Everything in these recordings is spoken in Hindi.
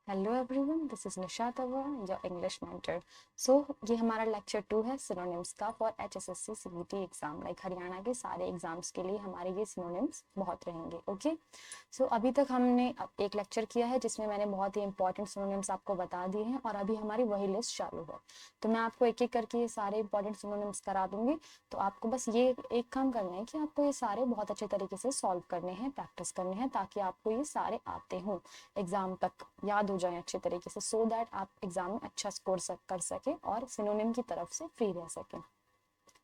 Hello everyone, this is Nisha Tawa, your English mentor. So ये हमारा लेक्चर 2 है सिनोनिम्स का for HSSC CBT exam. Like Haryana के सारे एग्जाम्स के लिए हमारे ये सिनोनिम्स बहुत रहेंगे। ओके, सो अभी तक हमने एक लेक्चर किया है जिसमें मैंने बहुत ही इंपॉर्टेंट सिनोनिम्स आपको बता दिए हैं और अभी हमारी वही लिस्ट चालू है। तो मैं आपको एक एक करके ये सारे इंपॉर्टेंट सिनोनिम्स करा दूंगी। तो आपको बस ये एक काम करना है कि आपको ये सारे बहुत अच्छे तरीके से सॉल्व करने हैं, प्रैक्टिस करने हैं, ताकि आपको ये सारे आते हों, एग्जाम तक याद हो जाए अच्छे तरीके से, सो दैट आप एग्जाम में अच्छा स्कोर कर सके और सिनोनिम की तरफ से फ्री रह सके।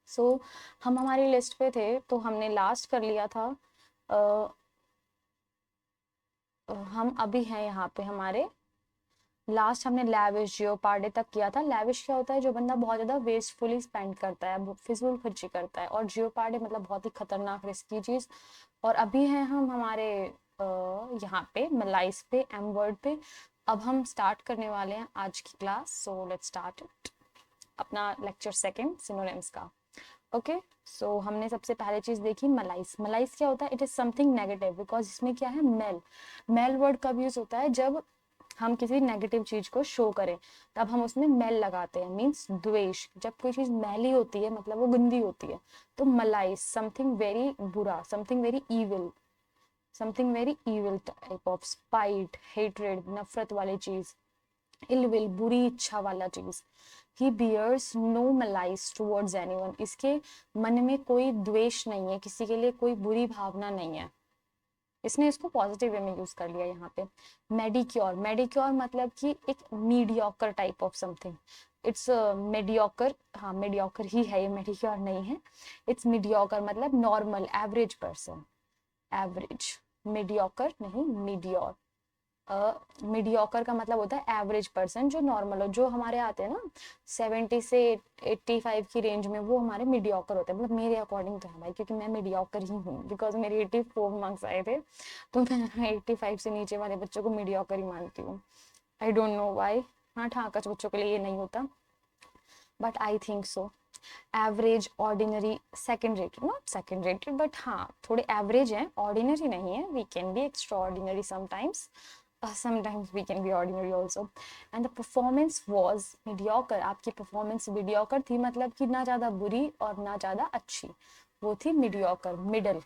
सो हम हमारी लिस्ट पे थे, तो हमने लास्ट कर लिया था। हम अभी हैं यहाँ पे, हमारे लास्ट हमने लैविश जियोपार्डे तक किया था। लैविश क्या होता है? जो बंदा बहुत ज़्यादा वेस्टफुली स्पेंड करता है, फिजूल खर्ची करता है। और जियोपार्डे मतलब बहुत ही खतरनाक रिस्की चीज़। और अभी हैं हम हमारे यहाँ पे मलाइस पे, एम वर्ड पे। अब हम स्टार्ट करने वाले हैं आज की क्लास। सो लेट्स स्टार्ट अपना लेक्चर सेकंड सिनोनिम्स का। ओके, सो हमने सबसे पहले चीज देखी मलाइस। मलाइस क्या होता है? It is something negative, because इसमें क्या है, मेल। मेल वर्ड कब यूज होता है? जब हम किसी नेगेटिव चीज को शो करें तब हम उसमें मेल लगाते हैं, मीन्स द्वेष। जब कोई चीज मैली होती है मतलब वो गंदी होती है। तो मलाइस समथिंग वेरी बुरा, something very evil, something very evil type of spite, hatred, नफरत वाली चीज, इल विल, बुरी इच्छा वाला चीज। ही बियर्स नो मलाइस टुवर्ड्स एनीवन, इसके मन में कोई द्वेष नहीं है, किसी के लिए कोई बुरी भावना नहीं है। इसने इसको पॉजिटिव वे में यूज कर लिया यहाँ पे। मेडिक्योर, मेडिक्योर मतलब कि एक mediocre type of something. It's mediocre, हाँ मेडियोकर ही है ये, मेडिक्योर नहीं है। इट्स मीडियोकर मतलब normal, average person, average. Mediocre नहीं, मीडियोर। मीडियोकर का मतलब होता है एवरेज पर्सन, जो नॉर्मल हो। जो हमारे आते हैं ना 70 से 85 की रेंज में, वो हमारे मीडियोकर होते हैं। मतलब मेरे अकॉर्डिंग तो है भाई, क्योंकि मैं मीडियोकर ही हूँ, बिकॉज मेरे 84 मार्क्स आए थे। तो मैं 85 से नीचे वाले बच्चों को मीडियोकर ही मानती हूँ। I don't know why. हाँ हाँ, कुछ बच्चों के लिए ये नहीं होता, but I think so. Average, ordinary, second rated, not second rated but हाँ थोड़े एवरेज हैं, ऑर्डिनरी नहीं है। We can be extraordinary sometimes, sometimes we can be ordinary also. And the performance was mediocre, आपकी performance mediocre थी, मतलब कि ना ज़्यादा बुरी और ना ज़्यादा अच्छी। वो थी mediocre, middle,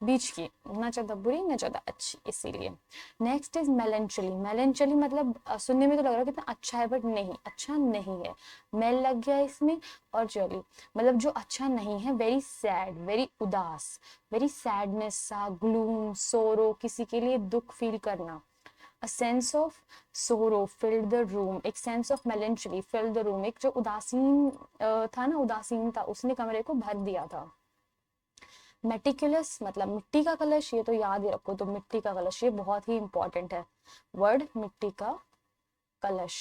बीच की, ना ज़्यादा बुरी ना ज़्यादा अच्छी, इसीलिए। Next is मेलेंचली। मेलेंचली मतलब सुनने में तो लग रहा है कितना अच्छा है, बट नहीं, अच्छा नहीं है। मेल लग गया इसमें, और चली मतलब जो अच्छा नहीं है। वेरी सैड, वेरी उदास, वेरी सैडनेस सा, ग्लूम, सोरो, किसी के लिए दुख फील करना। A sense of sorrow filled the room, एक sense of melancholy filled the room, एक जो उदासीन था ना, उदासीन था, उसने कमरे को भर दिया था। मेटिकुलस मतलब मिट्टी का कलश, ये तो याद ही रखो। तो मिट्टी का कलश ये बहुत ही इंपॉर्टेंट है वर्ड, मिट्टी का कलश।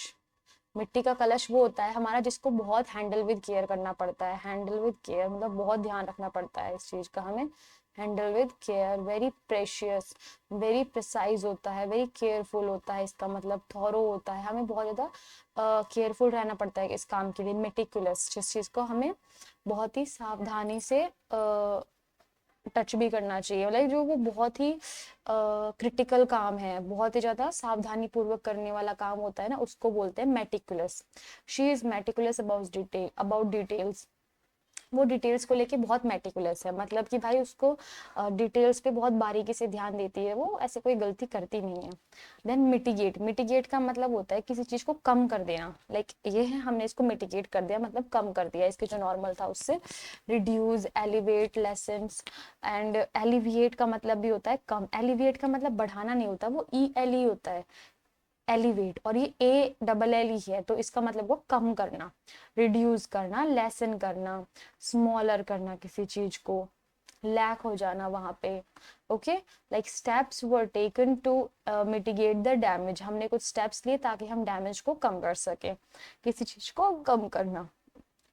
मिट्टी का कलश वो होता है हमारा जिसको बहुत हैंडल विद केयर करना पड़ता है। हैंडल विद केयर मतलब बहुत ध्यान रखना पड़ता है इस चीज का हमें। Handle with care, very precious, very precise होता है, वेरी केयरफुल होता है, इसका मतलब थॉरो होता है। हमें बहुत ज्यादा केयरफुल रहना पड़ता है इस काम के लिए। मेटिकुलस, जिस चीज को हमें बहुत ही सावधानी से टच भी करना चाहिए, लाइक जो वो बहुत ही क्रिटिकल काम है, बहुत ही ज्यादा सावधानी पूर्वक करने वाला काम होता है ना, उसको बोलते हैं meticulous. She is meticulous about details. वो डिटेल्स को लेके बहुत मेटिकुलस है, मतलब कि भाई उसको डिटेल्स पे बहुत बारीकी से ध्यान देती है, वो ऐसे कोई गलती करती नहीं है। देन मिटिगेट, मिटिगेट का मतलब होता है किसी चीज को कम कर देना। लाइक ये है, हमने इसको मिटिगेट कर दिया, मतलब कम कर दिया इसके जो नॉर्मल था उससे। Reduce, elevate, lessons. And alleviate का मतलब भी होता है कम। एलिविएट का मतलब बढ़ाना नहीं होता, वो ई एल ई होता है, एलिवेट, और ये ए डबल एल ही है, तो इसका मतलब वो कम करना, रिड्यूस करना, लेसन करना, स्मॉलर करना किसी चीज को, लैक हो जाना वहां पे। Okay, like steps were taken to mitigate the damage, हमने कुछ स्टेप्स लिए ताकि हम डैमेज को कम कर सके, किसी चीज को कम करना।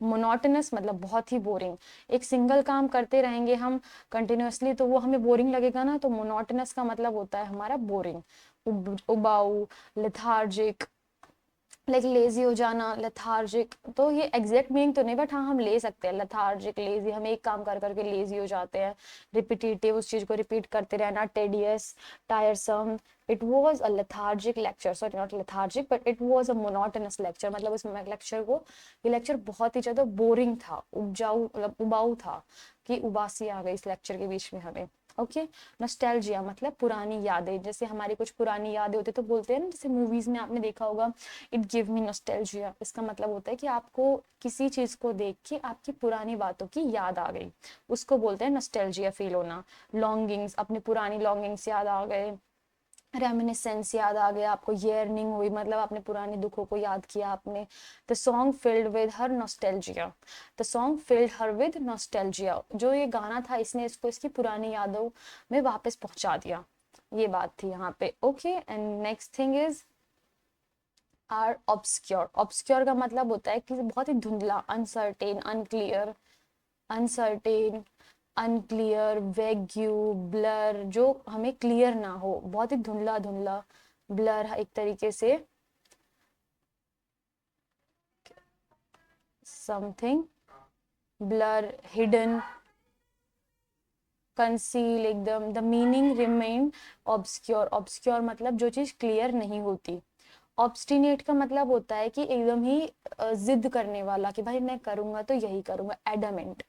मोनोटोनस मतलब बहुत ही बोरिंग, एक सिंगल काम करते रहेंगे हम कंटिन्यूअसली तो वो हमें बोरिंग लगेगा ना। तो मोनोटोनस का मतलब होता है हमारा बोरिंग, उबाऊ, लेथार्जिक, लाइक लेजी हो जाना, लेथार्जिक, तो ये एग्जैक्ट मीनिंग तो नहीं, बट हाँ हम ले सकते हैं लेथार्जिक, लेजी, हम एक काम कर करके लेजी हो जाते हैं, रिपीटेटिव, उस चीज को रिपीट करते रहना, tedious, टायरसम। It was a lethargic lecture, sorry not lethargic but it was a monotonous lecture, मतलब उस लेक्चर को, ये लेक्चर बहुत ही ज्यादा बोरिंग था, उपजाऊ, मतलब उबाऊ था, कि उबासी आ गई इस लेक्चर के बीच में हमें। ओके, नॉस्टैल्जिया मतलब पुरानी यादें, जैसे हमारी कुछ पुरानी यादें होती तो बोलते हैं ना, जैसे मूवीज में आपने देखा होगा, इट गिव मी नॉस्टैल्जिया, इसका मतलब होता है कि आपको किसी चीज को देख के आपकी पुरानी बातों की याद आ गई, उसको बोलते हैं नॉस्टैल्जिया फील होना। लॉन्गिंग्स, अपनी पुरानी लॉन्गिंग्स याद आ गए, रेमिनिसेंस याद आ गया आपको, yearning हुई, मतलब आपने पुराने दुखों को याद किया आपने। The song filled with her nostalgia, the song field her with nostalgia, जो ये गाना था इसने इसको इसकी पुरानी यादों में वापस पहुंचा दिया, ये बात थी यहाँ पे। Okay, and next thing is are obscure. Obscure का मतलब होता है कि बहुत ही धुंधला, uncertain, unclear, uncertain, unclear, vague, blur, जो हमें क्लियर ना हो, बहुत ही धुंधला धुंधला, ब्लर एक तरीके से, समथिंग, ब्लर, हिडन, कंसील, एकदम, the meaning remain obscure. Obscure मतलब जो चीज क्लियर नहीं होती। ऑब्स्टिनेट का मतलब होता है कि एकदम ही जिद करने वाला, कि भाई मैं करूंगा तो यही करूंगा, एडामेंट,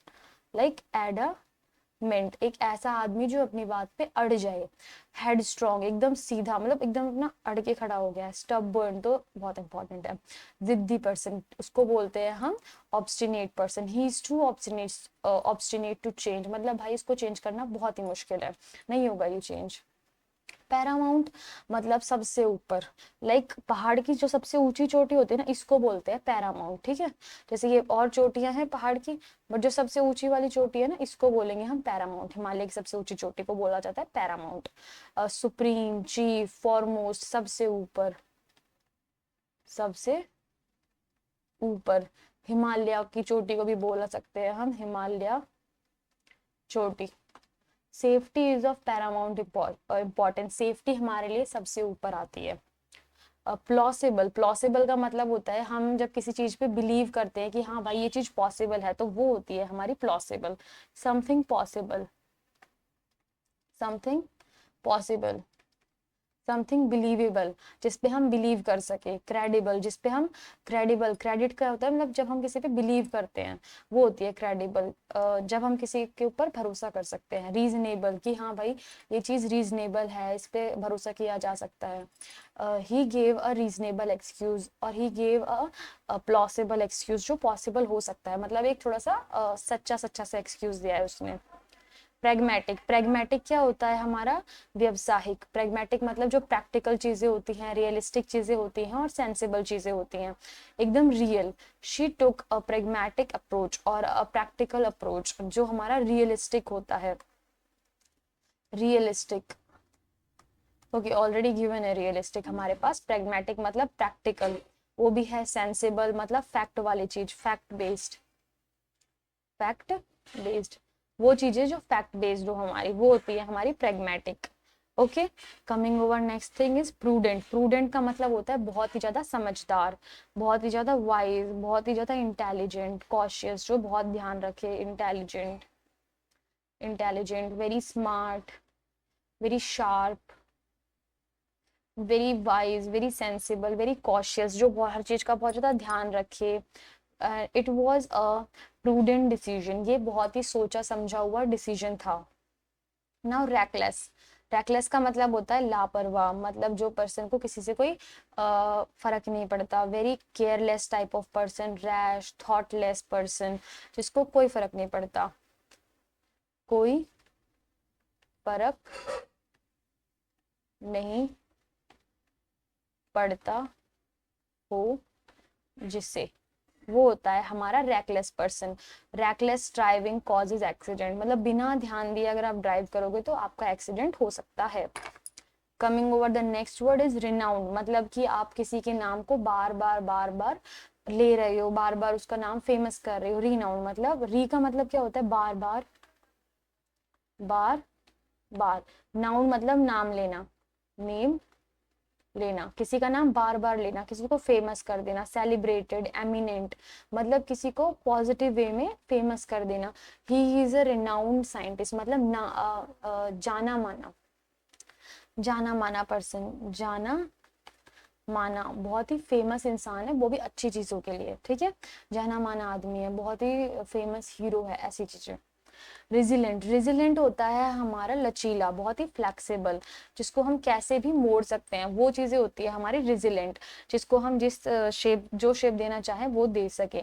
लाइक एडामेंट, एक ऐसा आदमी जो अपनी बात पे अड़ जाए। हेड स्ट्रॉन्ग, एकदम सीधा, मतलब एकदम अपना अड़ के खड़ा हो गया है। स्टबर्न तो बहुत इंपॉर्टेंट है, जिद्दी पर्सन, उसको बोलते हैं हम obstinate person. He is too obstinate, obstinate to change, मतलब भाई इसको चेंज करना बहुत ही मुश्किल है, नहीं होगा ये चेंज। पैरामाउंट मतलब सबसे ऊपर, लाइक पहाड़ की जो सबसे ऊंची चोटी होती है ना, इसको बोलते हैं पैरामाउंट, ठीक है। जैसे ये और चोटियां हैं पहाड़ की, बट जो सबसे ऊंची वाली चोटी है ना, इसको बोलेंगे हम पैरामाउंट। हिमालय की सबसे ऊंची चोटी को बोला जाता है पैरामाउंट। सुप्रीम, चीफ, फॉरमोस्ट, सबसे ऊपर, सबसे ऊपर। हिमालय की चोटी को भी बोला सकते हैं हम हिमालय चोटी। Safety is of Paramount importance, safety हमारे लिए सबसे ऊपर आती है। प्लॉसिबल, प्लॉसिबल का मतलब होता है हम जब किसी चीज पे बिलीव करते हैं कि हाँ भाई ये चीज पॉसिबल है, तो वो होती है हमारी plausible. Something possible, something possible, something believable, जिसपे हम बिलीव कर सके। क्रेडिबल, जिसपे हम, क्रेडिबल, क्रेडिट का होता है मतलब जब हम किसी पे बिलीव करते हैं, वो होती है क्रेडिबल, जब हम किसी के ऊपर भरोसा कर सकते हैं। रीजनेबल, कि हाँ भाई ये चीज रीजनेबल है, इस पे भरोसा किया जा सकता है। He gave a reasonable excuse, और he gave a plausible excuse, जो पॉसिबल हो सकता है, मतलब एक थोड़ा सा सच्चा सच्चा सा एक्सक्यूज दिया है उसने। प्रेगमेटिक, प्रेगमेटिक क्या होता है हमारा, व्यवसायिक। प्रेगमेटिक मतलब जो प्रैक्टिकल चीजें होती हैं, रियलिस्टिक चीजें होती हैं और सेंसिबल चीजें होती हैं, एकदम real. She took a pragmatic approach, और अ प्रैक्टिकल अप्रोच जो हमारा रियलिस्टिक होता है, रियलिस्टिक। ओके, ऑलरेडी गिवन है रियलिस्टिक हमारे पास। प्रेगमेटिक मतलब प्रैक्टिकल, वो भी है। सेंसिबल मतलब फैक्ट वाली चीज, फैक्ट बेस्ड, फैक्ट बेस्ड, वो चीजें जो फैक्ट बेस्ड हो हमारी, वो होती है हमारी pragmatic. Okay, coming over next thing is prudent. Prudent का मतलब होता है बहुत ही ज्यादा समझदार, बहुत ही ज्यादा वाइज, बहुत ही ज्यादा इंटेलिजेंट। कॉशियस, जो बहुत ध्यान रखे, intelligent, intelligent, very smart, very sharp, very wise, very sensible, very cautious, जो हर चीज का बहुत ज्यादा ध्यान रखे। It was a prudent decision, ये बहुत ही सोचा समझा हुआ डिसीजन था। नाउ रैकलेस, रैकलेस का मतलब होता है लापरवाह, मतलब जो पर्सन को किसी से कोई फर्क नहीं पड़ता। Very careless type of person. Rash, thoughtless person, जिसको कोई फर्क नहीं पड़ता, कोई फर्क नहीं पड़ता हो जिससे, वो होता है हमारा reckless person. Reckless driving causes accident, मतलब बिना ध्यान दिए अगर आप ड्राइव करोगे तो आपका एक्सीडेंट हो सकता है। Coming over the next word is renowned, मतलब कि आप किसी के नाम को बार बार ले रहे हो, बार बार उसका नाम फेमस कर रहे हो। रिनाउंड मतलब, री का मतलब क्या होता है, बार बार, बार बार। नाउन मतलब नाम लेना, नेम लेना, किसी का नाम बार बार लेना, किसी को फेमस कर देना, सेलिब्रेटेड, एमिनेंट, मतलब किसी को पॉजिटिव वे में फेमस कर देना। ही इज अ रिनाउंड साइंटिस्ट, मतलब जाना माना, जाना माना पर्सन, जाना माना, बहुत ही फेमस इंसान है, वो भी अच्छी चीजों के लिए, ठीक है, जाना माना आदमी है, बहुत ही फेमस हीरो है, ऐसी चीजें। रेजिलेंट, रेजिलेंट होता है हमारा लचीला, बहुत ही फ्लेक्सिबल, जिसको हम कैसे भी मोड़ सकते हैं, वो चीजें होती है हमारी रेजिलेंट, जिसको हम जिस शेप, जो शेप देना चाहे वो दे सके।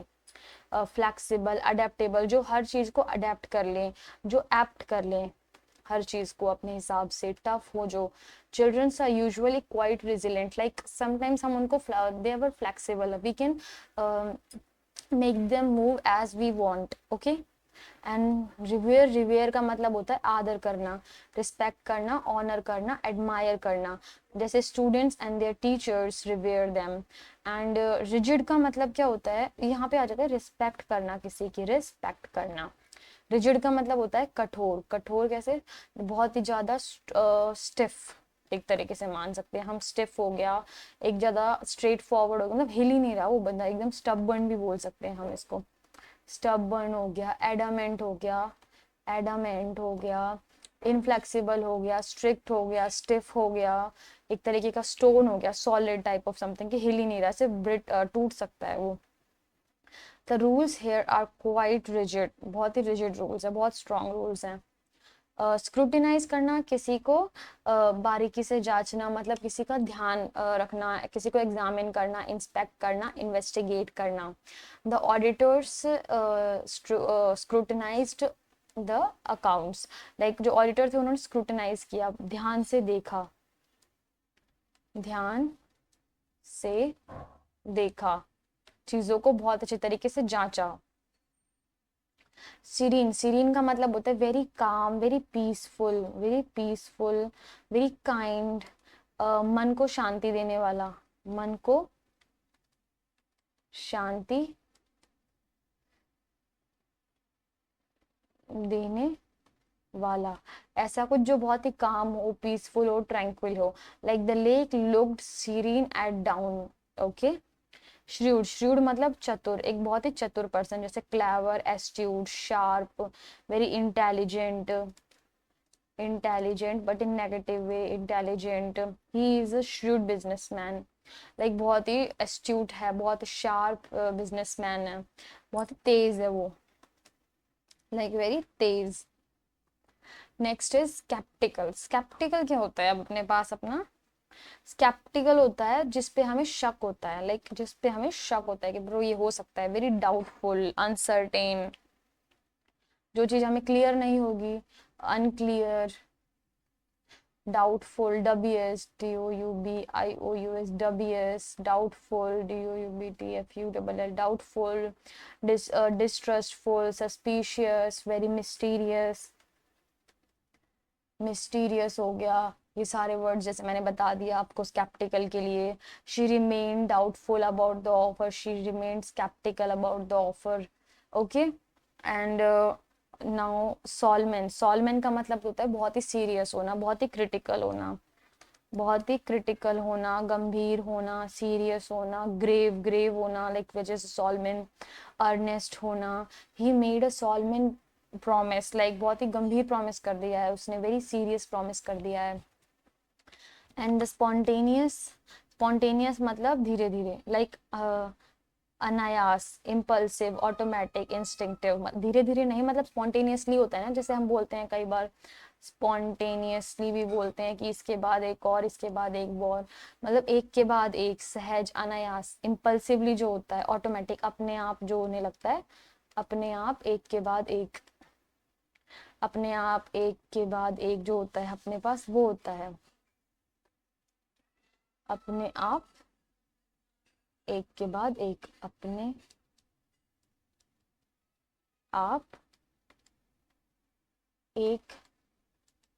फ्लेक्सिबल, अडेप्टेबल, जो हर चीज को अडेप्ट कर ले, जो एप्ट कर ले हर चीज को अपने हिसाब से। टफ हो जो, childrens are usually quite resilient, like sometimes हम उनको, they are flexible, we can make them move as we want, okay. And revere, revere का मतलब होता है आदर करना, रिस्पेक्ट करना, ऑनर करना, एडमायर करना, जैसे students and their teachers revere them. And rigid का मतलब क्या होता है, यहाँ पे आ जाता है रिस्पेक्ट करना, किसी की रिस्पेक्ट करना। रिजिड का मतलब होता है कठोर, कठोर कैसे, बहुत ही ज्यादा स्टिफ, एक तरीके से मान सकते हैं हम, स्टिफ हो गया, एक ज्यादा स्ट्रेट फॉरवर्ड हो गया, मतलब हिल ही नहीं रहा वो बंदा, एकदम स्टबर्न भी बोल सकते हैं हम इसको। स्टबर्न हो गया, एडामेंट हो गया, एडामेंट हो गया, इनफ्लेक्सिबल हो गया, स्ट्रिक्ट हो गया, स्टिफ हो गया, एक तरीके का स्टोन हो गया, सॉलिड टाइप ऑफ समथिंग कि हिल ही नहीं रहा, सिर्फ ब्रिट टूट सकता है वो। The rules here are quite rigid, बहुत ही रिजिड रूल्स है, बहुत स्ट्रॉन्ग रूल्स हैं। स्क्रूटिनाइज करना, किसी को बारीकी से जांचना, मतलब किसी का ध्यान रखना, किसी को एग्जामिन करना, इंस्पेक्ट करना, इन्वेस्टिगेट करना। The auditors scrutinized the accounts, like जो ऑडिटर थे उन्होंने स्क्रूटिनाइज किया, ध्यान से देखा, ध्यान से देखा, चीजों को बहुत अच्छे तरीके से जांचा। सीरीन, सीरीन का मतलब होता है very calm, very peaceful, very peaceful, very kind, मन को शांति देने वाला, मन को शांति देने वाला, ऐसा कुछ जो बहुत ही काम हो, पीसफुल हो, ट्रैंक्विल हो। Like the lake looked serene at dawn, okay. Shrewd, shrewd मतलब चतुर, एक बहुत ही चतुर पर्सन, जैसे clever, astute, sharp, very intelligent, intelligent but in negative way, intelligent, he is a shrewd businessman, like बहुत ही एस्ट्यूट है, बहुत शार्प बिजनेसमैन है, बहुत ही तेज है वो, लाइक वेरी तेज। नेक्स्ट इज स्केप्टिकल, स्केप्टिकल क्या होता है, अब अपने पास अपना स्केप्टिकल होता है जिस पे हमें शक होता है, लाइक जिस पे हमें शक होता है कि ब्रो ये हो सकता है, वेरी डाउटफुल, अनसर्टेन, जो चीज हमें क्लियर नहीं होगी, unclear, doubtful, WS, DOUBIOUS, WS, doubtful, DOUBTFULL, doubtful, distrustful, suspicious, very mysterious, mysterious हो गया, ये सारे वर्ड्स जैसे मैंने बता दिया आपको स्केप्टिकल के लिए। She remain doubtful about the offer, she remain sceptical about the offer, okay. And now solemn, solemn का मतलब होता है बहुत ही सीरियस होना, बहुत ही क्रिटिकल होना, बहुत ही क्रिटिकल होना, गंभीर होना, सीरियस होना, ग्रेव, ग्रेव होना, लाइक वजह से सॉलमैन, अर्नेस्ट होना, he made a solemn promise, like बहुत ही गंभीर प्रॉमिस कर दिया है उसने, वेरी सीरियस प्रॉमिस कर दिया है। एंड द स्पॉन्टेनियस, स्पॉन्टेनियस मतलब धीरे धीरे, लाइक अनायास, इम्पल्सिव, ऑटोमेटिक, इंस्टिंक्टिव, धीरे धीरे नहीं, मतलब स्पॉन्टेनियसली होता है ना, जैसे हम बोलते हैं कई बार स्पॉन्टेनियसली भी बोलते हैं कि इसके बाद एक और, इसके बाद एक और, मतलब एक के बाद एक, सहज, अनायास। इम्पल्सिवली जो होता है ऑटोमेटिक, अपने आप जो होने लगता है, अपने आप एक के बाद एक, अपने आप एक के बाद एक जो होता है अपने पास, वो होता है अपने आप एक के बाद एक, अपने आप एक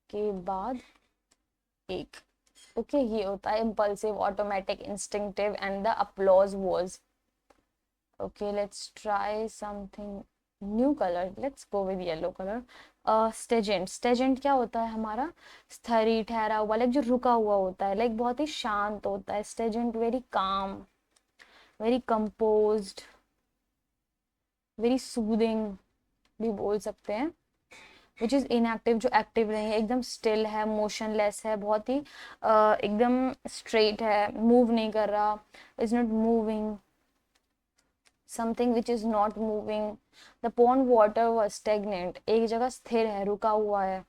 के बाद एक, ओके। ये होता है impulsive, automatic, instinctive, and the applause was, okay. Let's try something new colour, let's go with yellow colour. Stagnant, stagnant क्या होता है हमारा? स्थरी, ठहरा हुआ, लाइक जो रुका हुआ होता है, लाइक बहुत ही शांत होता है। Stagnant very calm, very composed, very soothing भी बोल सकते हैं। विच इज इनएक्टिव, जो एक्टिव नहीं है, एकदम स्टिल है, मोशनलेस है, बहुत ही एकदम स्ट्रेट है, मूव नहीं कर रहा, is not moving. Something which is not moving. The pond water was stagnant, एक जगह स्थिर है, रुका हुआ है।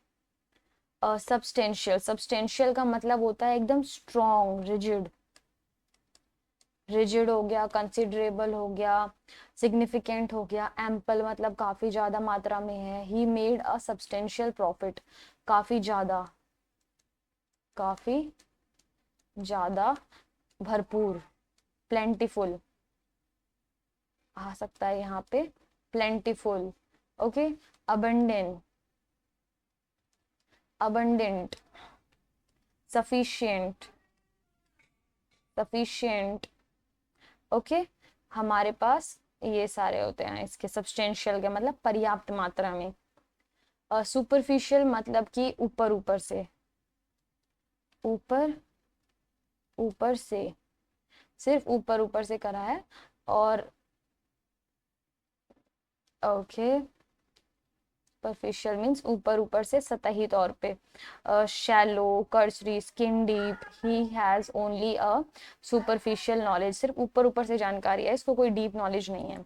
सब्सटेंशियल, सब्सटेंशियल का मतलब होता है एकदम स्ट्रॉन्ग, रिजिड, रिजिड हो गया, कंसिडरेबल हो गया, सिग्निफिकेंट हो गया, एम्पल मतलब काफी ज्यादा मात्रा में है। ही मेड अ सब्सटेंशियल प्रॉफिट, काफी ज्यादा, काफी ज्यादा, भरपूर, प्लेंटीफुल आ सकता है यहाँ पे, plentiful. Okay, abundant, abundant, sufficient, sufficient। Okay, हमारे पास ये सारे होते हैं इसके। सब्सटेंशियल के मतलब पर्याप्त मात्रा में। सुपरफिशियल मतलब कि ऊपर ऊपर से, ऊपर ऊपर से, सिर्फ ऊपर ऊपर से करा है। और ओके, सुपरफिशियल मीन्स ऊपर ऊपर से, सतही तौर पे। Shallow, cursory, skin deep, he has only a superficial knowledge, सिर्फ ऊपर ऊपर से जानकारी है, इसको कोई डीप नॉलेज नहीं है।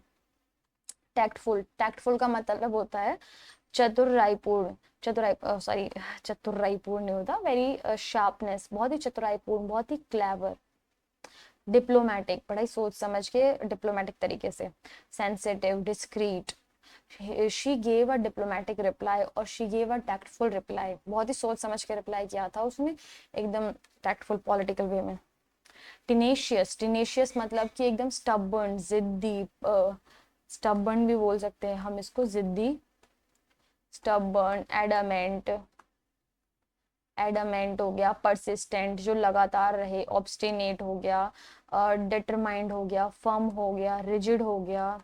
टैक्टफुल, टैक्टफुल का मतलब होता है चतुराईपूर्ण, चतुराई सॉरी चतुराईपूर्ण नहीं होता, वेरी शार्पनेस, बहुत ही चतुराईपूर्ण, बहुत ही क्लेवर। डिप्लोमेटिक, बड़ा ही सोच समझ के डिप्लोमेटिक तरीके से। Sensitive, discreet, she gave a diplomatic reply और she gave a tactful reply, बहुत ही सोच समझ के रिप्लाई किया था उसने, एकदम टैक्टफुल पॉलिटिकल वे में। टिनेशियस, टिनेशियस मतलब कि एकदम स्टबर्न, जिद्दी, स्टबर्न भी बोल सकते हैं हम इसको, जिद्दी, स्टबर्न, एडामेंट, एडामेंट हो गया, परसिस्टेंट जो लगातार रहे, ऑब्स्टिनेट हो गया, डिटरमाइंड हो गया, फर्म हो गया, रिजिड हो गया।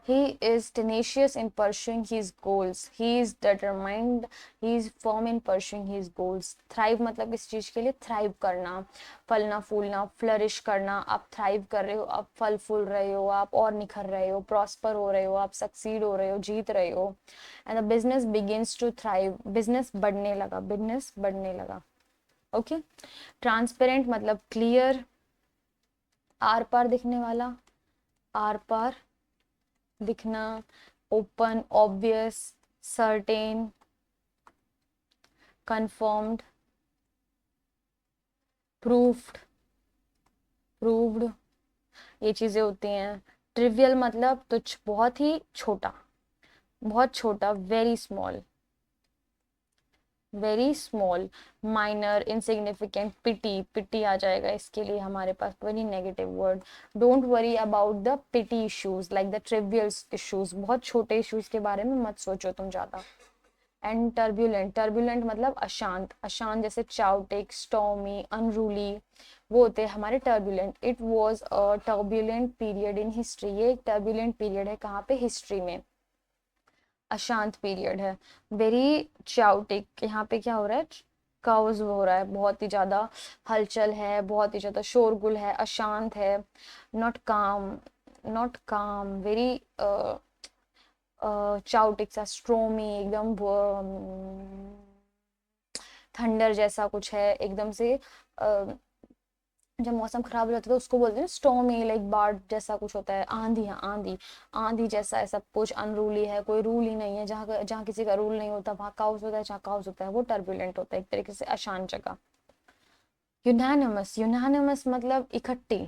He is tenacious in pursuing his goals. He is determined. He is firm in pursuing his goals. Thrive मतलब किस चीज के लिए? thrive करना, फलना फूलना, flourish करना। आप thrive कर रहे हो, आप फल फूल रहे हो, आप और निखर रहे हो, prosper हो रहे हो, आप succeed हो रहे हो, जीत रहे हो। And the business begins to thrive. business बढ़ने लगा, business बढ़ने लगा। ओके, ट्रांसपेरेंट मतलब क्लियर, आर पार दिखने वाला, आर पार दिखना, open, obvious, certain, confirmed, proofed, proved, ये चीजें होती हैं। ट्रिवियल मतलब तुच्छ, बहुत ही छोटा, बहुत छोटा, very small, very small. Minor, insignificant, petty, petty आ जाएगा इसके लिए हमारे पास, very negative word. Don't worry about the petty issues, like the trivial issues, बहुत छोटे इश्यूज के बारे में मत सोचो तुम ज्यादा। एंड टर्बुलेंट, टर्बुलेंट मतलब अशांत, अशांत जैसे चाउटिक, स्टॉमी, अनरूली, वो होते हैं हमारे turbulent. It was a turbulent period in history, ये एक टर्बुलेंट पीरियड है कहाँ पे? हिस्ट्री में, अशांत पीरियड है। वेरी चाउटिक, यहाँ पे क्या हो रहा है? काउज हो रहा है, बहुत ही ज्यादा हलचल है, बहुत ही ज्यादा शोरगुल है, अशांत है। नॉट काम, नॉट काम, वेरी चाउटिक सा, स्ट्रोमी, एकदम थंडर जैसा कुछ है एकदम से। जब मौसम खराब हो जाता है तो उसको बोलते हैं स्टॉर्मी, लाइक बाढ़ जैसा कुछ होता है, आंधी है, आंधी, आंधी जैसा है सब कुछ। अनरूली है, कोई रूल ही नहीं है, जहाँ जहाँ किसी का रूल नहीं होता वहाँ काउस होता है, जहाँ काउस होता है वो टर्बुलेंट होता है, एक तरीके से अशांत जगह। यूनानिमस, यूनानिमस मतलब इकट्ठी,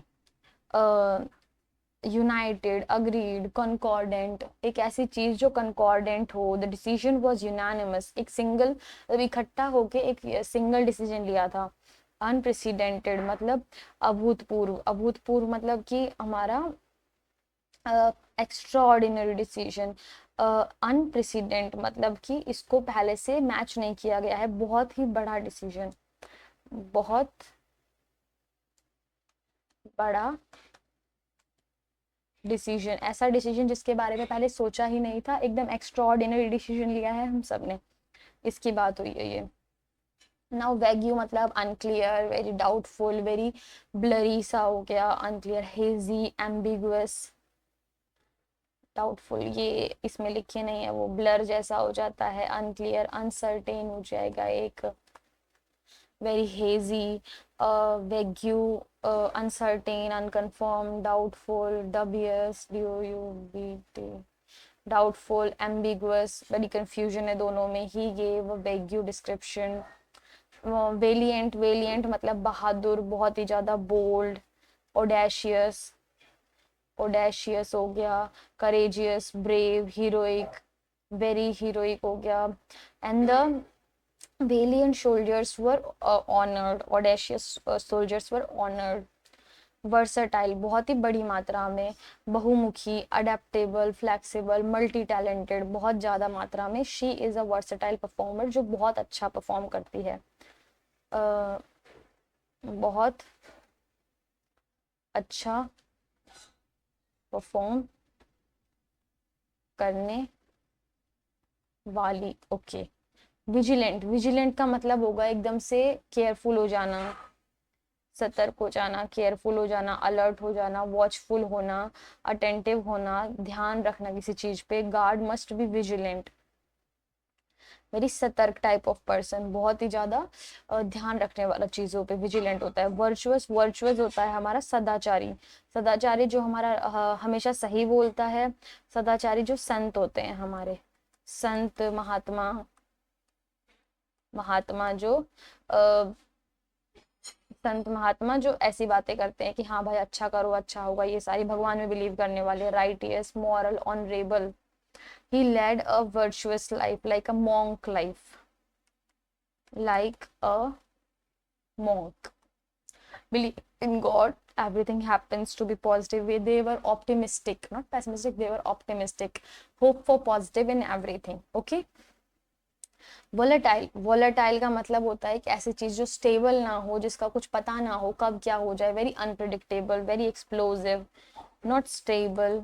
यूनाइटेड, अग्रीड, कंकॉर्डेंट, एक ऐसी चीज जो कंकॉर्डेंट हो। द डिसीजन वाज यूनानिमस, एक सिंगल, इकट्ठा होके एक सिंगल डिसीजन लिया था। अनप्रेसिडेंटेड मतलब अभूतपूर्व, अभूतपूर्व मतलब कि हमारा एक्स्ट्रा ऑर्डिनरी डिसीजन। अनप्रेसिडेंट मतलब कि इसको पहले से मैच नहीं किया गया है, बहुत ही बड़ा डिसीजन, बहुत बड़ा डिसीजन, ऐसा डिसीजन जिसके बारे में पहले सोचा ही नहीं था, एकदम एक्स्ट्रा ऑर्डिनरी डिसीजन लिया है हम सब ने, इसकी बात हुई है ये। नाउ वैग्यू मतलब unclear, very doubtful, very blurry सा हो गया, अनक्लियर, हेजी, एम्बिगुअस, डाउटफुल, ये इसमें लिखे नहीं है, वो ब्लर जैसा हो जाता है, अनक्लियर, अनसर्टेन हो जाएगा एक, very hazy, vague, uncertain, unconfirm, doubtful, dubious, DOUBT, doubtful, ambiguous, बड़ी कंफ्यूजन है दोनों में, ही गेव वेग्यू डिस्क्रिप्शन, वेलिएंट, वेलिएंट मतलब बहादुर, बहुत ही ज़्यादा बोल्ड, ओडेशियस, ओडेशियस हो गया, courageous, brave, heroic, very heroic हो गया, and the valiant soldiers were honored, audacious soldiers were honored, versatile बहुत ही बड़ी मात्रा में, बहुमुखी, adaptable, flexible, multi talented बहुत ज़्यादा मात्रा में, she is a versatile performer जो बहुत अच्छा परफॉर्म करती है, बहुत अच्छा परफॉर्म करने वाली, ओके। विजिलेंट, विजिलेंट का मतलब होगा एकदम से केयरफुल हो जाना, सतर्क हो जाना, केयरफुल हो जाना, अलर्ट हो जाना, वॉचफुल होना, अटेंटिव होना, ध्यान रखना किसी चीज पे, guard must be vigilant, very सतर्क टाइप ऑफ पर्सन, बहुत ही ज्यादा ध्यान रखने वाला चीजों पे विजिलेंट होता है। वर्चुअस, वर्चुअस होता है हमारा सदाचारी, सदाचारी जो हमारा हमेशा सही बोलता है, सदाचारी जो संत होते हैं हमारे, संत महात्मा, महात्मा जो संत महात्मा जो ऐसी बातें करते हैं कि हाँ भाई अच्छा करो अच्छा होगा, ये सारी भगवान में बिलीव करने वाले, righteous, moral, honourable, he led a virtuous life like a monk life, like a monk, believe in God, everything happens to be positive way, they were optimistic, not pessimistic, they were optimistic, hope for positive in everything, okay। Volatile, volatile का मतलब होता है कि ऐसी चीज जो स्टेबल ना हो, जिसका कुछ पता ना हो कब क्या हो जाए, very unpredictable, very explosive, not stable,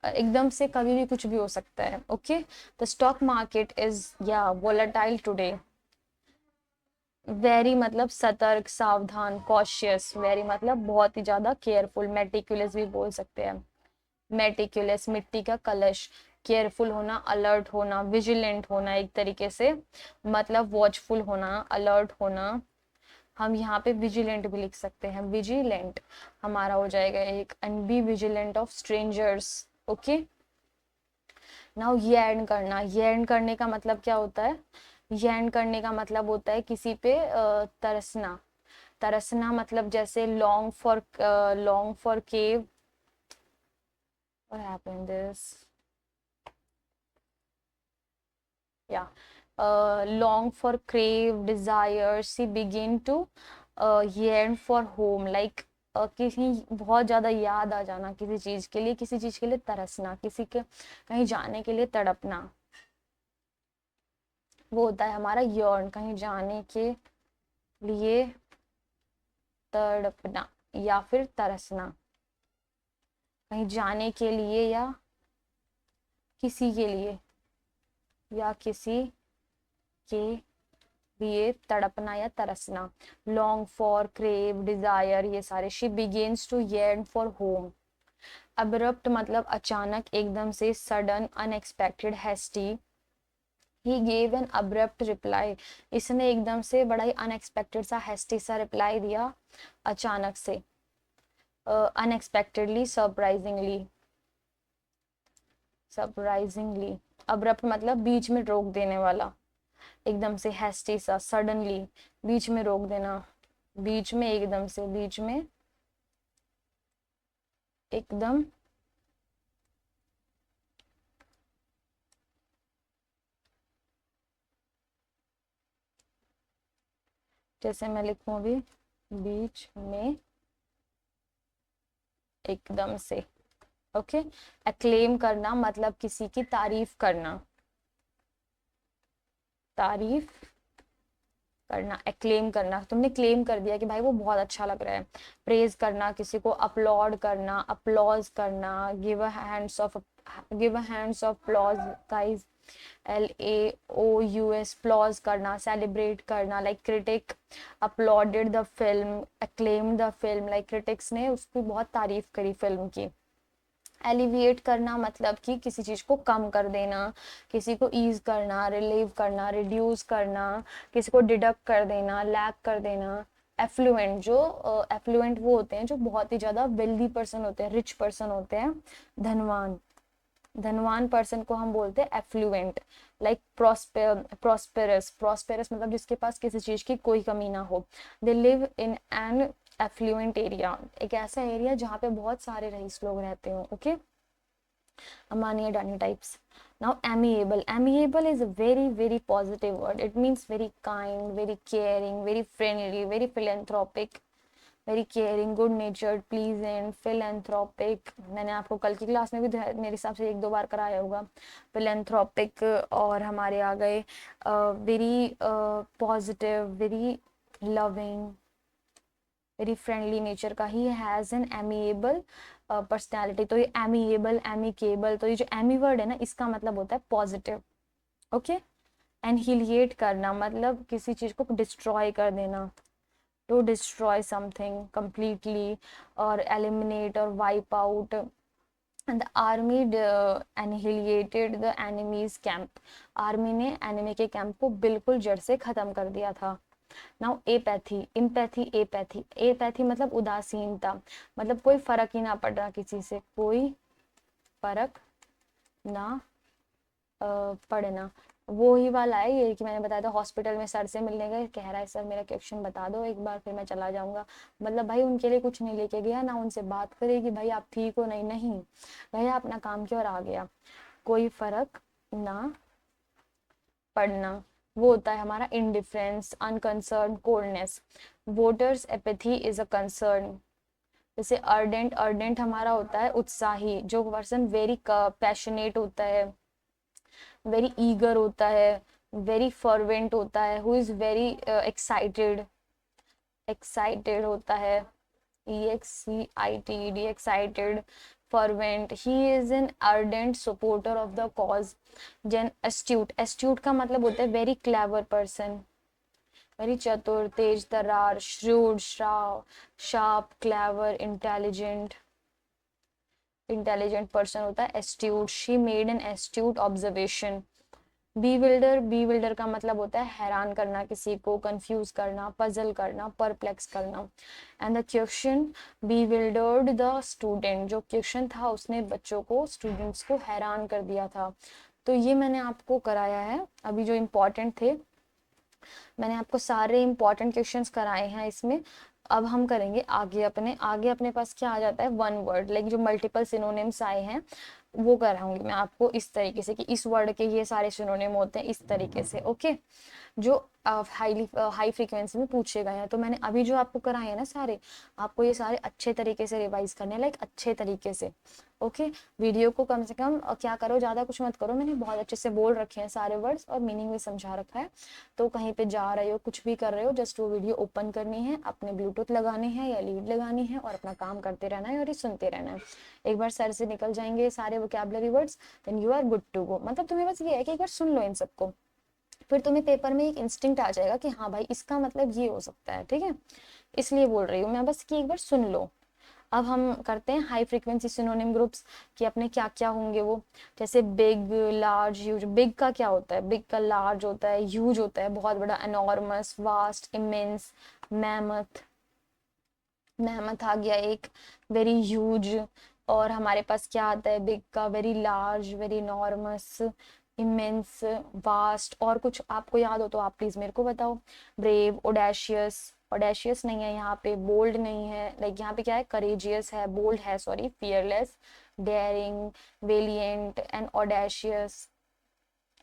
एकदम से कभी भी कुछ भी हो सकता है, okay. The stock market is या वोलेटाइल टुडे, वेरी मतलब सतर्क, सावधान, कॉशियस, वेरी मतलब बहुत ही ज्यादा केयरफुल, मेटिकुलस भी बोल सकते हैं, मेटिकुलस, मिट्टी का कलश, केयरफुल होना, अलर्ट होना, विजिलेंट होना एक तरीके से, मतलब वॉचफुल होना, अलर्ट होना, हम यहाँ पे विजिलेंट भी लिख सकते हैं, विजिलेंट हमारा हो जाएगा एक, and be vigilant of strangers, okay. Now ये एंड करना, ये एंड करने का मतलब क्या होता है, ये एंड करने का मतलब होता है किसी पे तरसना, तरसना मतलब जैसे long for, long for cave, what happened this, yeah, long for crave, desire, she begin to yearn for home, like किसी बहुत ज्यादा याद आ जाना किसी चीज के लिए, किसी चीज के लिए तरसना, किसी के कहीं जाने के लिए तड़पना, वो होता है हमारा यर्न, कहीं जाने के लिए तड़पना या फिर तरसना, कहीं जाने के लिए या किसी के लिए, या किसी के लिए तड़पना या तरसना, लॉन्ग फॉर, क्रेव, डिजायर, ये सारे। She begins to yearn for home, abrupt मतलब अचानक, एकदम से, sudden, unexpected, hasty, he gave an abrupt reply, इसने एकदम से बड़ा ही अनएक्सपेक्टेड सा हेस्टी सा रिप्लाई दिया, अचानक से, अनएक्सपेक्टेडली, सरप्राइजिंगली, सरप्राइजिंगली, अब्रप्ट मतलब बीच में रोक देने वाला, एकदम से, हेस्टी सा, सडनली बीच में रोक देना, बीच में, एकदम से, बीच में, एकदम, जैसे मैं लिखूं अभी, बीच में, एकदम से, ओके। एक्लेम करना मतलब किसी की तारीफ करना, तारीफ करना, एक्लेम करना, तुमने क्लेम कर दिया कि भाई वो बहुत अच्छा लग रहा है। प्रेज करना, किसी को अपलॉड करना, अपलॉज करना, give a hands of applause guys, LAOUS, applause करना, सेलिब्रेट करना, like critic uploaded the film, acclaim the film, like critics ने उसकी बहुत तारीफ करी फिल्म की। एलिविएट करना मतलब कि किसी चीज को कम कर देना, किसी को ईज करना, रिलीव करना, रिड्यूस करना, किसी को डिडक्ट कर देना, लैक कर देना। एफ्लुएंट, जो एफ्लुएंट वो होते हैं जो बहुत ही ज्यादा वेल्दी पर्सन होते हैं, रिच पर्सन होते हैं, धनवान, धनवान पर्सन को हम बोलते हैं एफ्लुएंट। लाइक प्रॉस्पेरस, प्रॉस्पेरस मतलब जिसके पास किसी चीज की कोई कमी ना हो। They live in an affluent area, एक ऐसा एरिया जहाँ पे बहुत सारे रईस लोग रहते हो। Okay, Amani Adani types. Now amiable. Amiable is a very positive word. It means very kind, very caring, very friendly, very philanthropic, very caring, good natured, pleasant, philanthropic. मैंने आपको कल की क्लास में भी मेरे हिसाब से 1-2 बार कराया होगा। philanthropic और हमारे आ गए very positive, very loving, very friendly nature का ही, हैज एन एमिएबल पर्सनैलिटी। तो ये एमिएबल, एमिकेबल, तो ये जो एमी वर्ड है ना, इसका मतलब होता है पॉजिटिव। ओके, एनहिलिएट करना मतलब किसी चीज को डिस्ट्रॉय कर देना, टू डिस्ट्रॉय समथिंग कंप्लीटली, और एलिमिनेट और wipe out. And the army annihilated the enemy's camp. Army ने एनिमी के कैंप को बिल्कुल जड़ से खत्म कर दिया था। Now apathy, empathy, apathy. Apathy मतलब उदासीनता, मतलब कोई फर्क ही ना पड़ रहा किसी से, कोई फर्क ना पड़ना। वो ही वाला है ये कि मैंने बताया था, हॉस्पिटल में सर से मिलने गए, कह रहा है सर मेरा क्वेश्चन बता दो एक बार, फिर मैं चला जाऊंगा। मतलब भाई उनके लिए कुछ नहीं लेके गया, ना उनसे बात करे कि भाई आप ठीक हो, नहीं नहीं, भैया अपना काम किया और आ गया। कोई फर्क ना पड़ना, वो होता है हमारा indifference, unconcern, coldness. Voters apathy is a concern. जैसे अर्डेंट, अर्डेंट हमारा होता है उत्साही, जो पर्सन वेरी पैशनेट होता है, वेरी ईगर होता है, वेरी फर्वेंट होता है, who is very excited, excited होता है, EXCITED, excited, fervent. He is an ardent supporter of the cause. Then astute, astute का मतलब होता है very clever person, very चतुर, तेज तर्रार, shrewd, sharp, clever, intelligent, intelligent person होता है astute. She made an astute observation. बीविल्डर, बीविल्डर का मतलब होता है हैरान करना किसी को, कंफ्यूज करना, पजल करना, परप्लेक्स करना। And the question bewildered the student, जो क्वेश्चन था उसने बच्चों को, स्टूडेंट्स को हैरान कर दिया था। तो ये मैंने आपको कराया है अभी जो इम्पोर्टेंट थे, मैंने आपको सारे इम्पोर्टेंट क्वेश्चंस कराए हैं इसमें। अब हम करेंगे आगे अपने पास क्या आ जाता है, वन वर्ड, लाइक जो मल्टीपल सिनोनिम्स आए हैं वो कराऊंगी मैं आपको इस तरीके से कि इस वर्ड के ये सारे सिनोनिम होते हैं इस तरीके से। ओके, जो हाई फ्रीक्वेंसी में पूछे गए हैं। तो मैंने अभी जो आपको कराए हैं ना सारे, आपको ये सारे अच्छे तरीके से रिवाइज करने, लाइक अच्छे तरीके से। ओके, वीडियो को कम से कम क्या करो, ज़्यादा कुछ मत करो, मैंने बहुत अच्छे से बोल रखे हैं सारे वर्ड्स और मीनिंग भी समझा रखा है। तो कहीं पे जा रहे हो, कुछ भी कर रहे हो, जस्ट वो वीडियो ओपन करनी है, अपने ब्लूटूथ लगाने हैं या लीड लगानी है और अपना काम करते रहना है और ये सुनते रहना है। एक बार सर से निकल जाएंगे सारे vocabulary words, then you are good to go. मतलब तुम्हें बस ये है कि एक बार सुन लो इन सबको, फिर तुम्हें पेपर में एक इंस्टिंक्ट आ जाएगा कि हाँ भाई इसका मतलब ये हो सकता है। ठीक है, इसलिए बोल रही हूँ मैं बस कि एक बार सुन लो। अब हम करते हैं हाई फ्रीक्वेंसी सिनोनिम ग्रुप्स कि अपने क्या क्या होंगे वो। जैसे बिग, लार्ज, ह्यूज। बिग का क्या होता है, बिग का लार्ज होता है, ह्यूज होता है बहुत बड़ा, enormous, vast, immense, mammoth, mammoth आ गया एक, वेरी ह्यूज। और हमारे पास क्या आता है बिग का, very large, very enormous, immense, vast. और कुछ आपको याद हो तो आप प्लीज मेरे को बताओ। ब्रेव, ओडेशियस, ऑडेशियस नहीं है यहाँ पे, बोल्ड नहीं है, लाइक यहाँ पे क्या है, करेजियस है, बोल्ड है sorry, fearless, daring, valiant and audacious,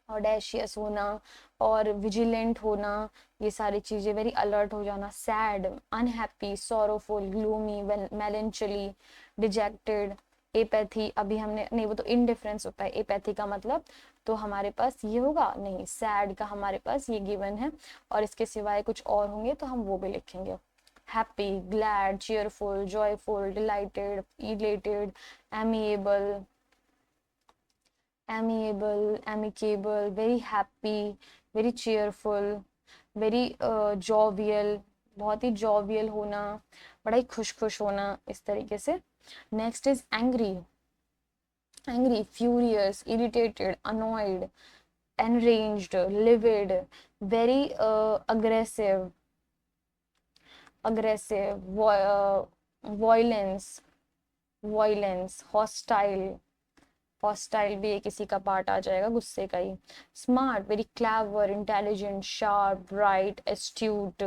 audacious होना और विजिलेंट होना, ये सारी चीजें, वेरी अलर्ट हो जाना, sad, unhappy, sorrowful, gloomy, melancholy, dejected, apathy अभी हमने नहीं, वो तो इनडिफरेंस होता है, एपैथी का मतलब तो हमारे पास ये होगा नहीं, सैड का हमारे पास ये गिवन है, और इसके सिवाय कुछ और होंगे तो हम वो भी लिखेंगे। Happy, glad, cheerful, joyful, dilated, elated, amiable, amicable, very happy, very cheerful, very jovial, बहुत ही jovial होना, बड़ा ही खुश खुश होना, इस तरीके से। Next is angry, furious, irritated, annoyed, enraged, livid, very aggressive, violence, hostile भी एक इसी का पार्ट आ जाएगा, गुस्से का ही। Smart, very clever, intelligent, sharp, bright, astute.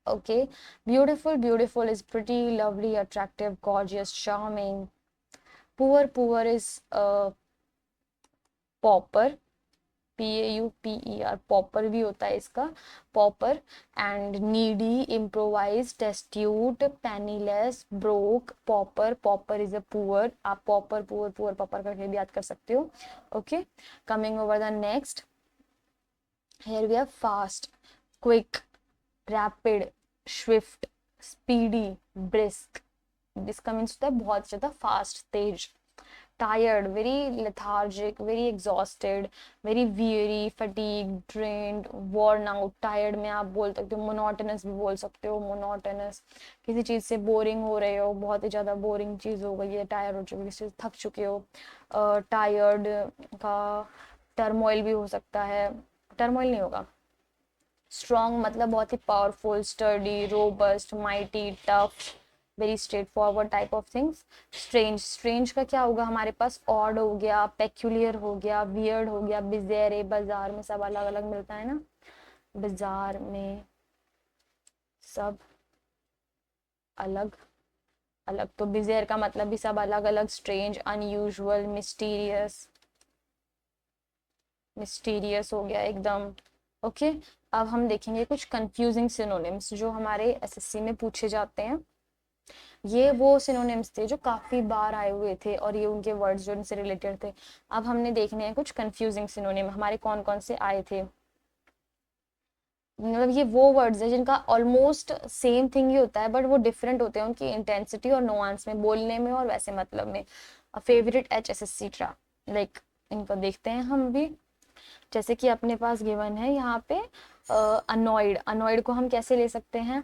Okay. Beautiful is pretty, lovely, attractive, gorgeous, charming. Poor is pauper, PAUPER, pauper भी होता है इसका, pauper. And needy, improvise, destitute, penniless, broke, pauper is a poor. आप पॉपर पॉपर करके भी याद कर सकते हो। Okay, coming over the next, here we have fast, quick, rapid, swift, speedy, brisk. इसका मीन्स होता है बहुत ज्यादा फास्ट, तेज। tired, very lethargic, very exhausted, very weary, fatigued, drained, worn out। tired में आप बोल सकते हो, monotonous भी बोल सकते हो, monotonous किसी चीज से बोरिंग हो रहे हो, बहुत ही ज्यादा बोरिंग चीज हो गई है, टायर हो चुके हो, किसी से थक चुके हो। टायर्ड का टर्मोइल भी हो सकता है, टर्मोइल नहीं होगा। स्ट्रॉन्ग मतलब बहुत ही powerful, sturdy, robust, mighty, tough, very straight forward type of things. Strange का क्या होगा हमारे पास, ऑड हो गया, पेक्यूलियर हो गया, वियर्ड हो गया, बिजेरे, बाजार में सब अलग अलग मिलता है ना, बाजार में सब अलग अलग, तो बिजेर का मतलब भी सब अलग अलग। स्ट्रेंज, अनयूजुअल, मिस्टीरियस हो गया एकदम। ओके, अब हम देखेंगे कुछ कंफ्यूजिंग सिनोनिम्स जो हमारे SSC में पूछे जाते हैं। ये वो सिनोनिम्स थे जो काफी बार आए हुए थे और ये उनके वर्ड्स जो इनसे रिलेटेड थे। अब हमने देखने हैं कुछ कंफ्यूजिंग सिनोनिम हमारे कौन कौन से आए थे। मतलब ये वो वर्ड्स है जिनका ऑलमोस्ट सेम थिंग ही होता है, बट वो डिफरेंट होते हैं उनकी इंटेंसिटी और नुआंस में, बोलने में और वैसे मतलब में। फेवरेट HSSC ट्रा, लाइक इनको देखते हैं हम भी। जैसे कि अपने पास गिवन है यहाँ पे अनॉयड को हम कैसे ले सकते हैं,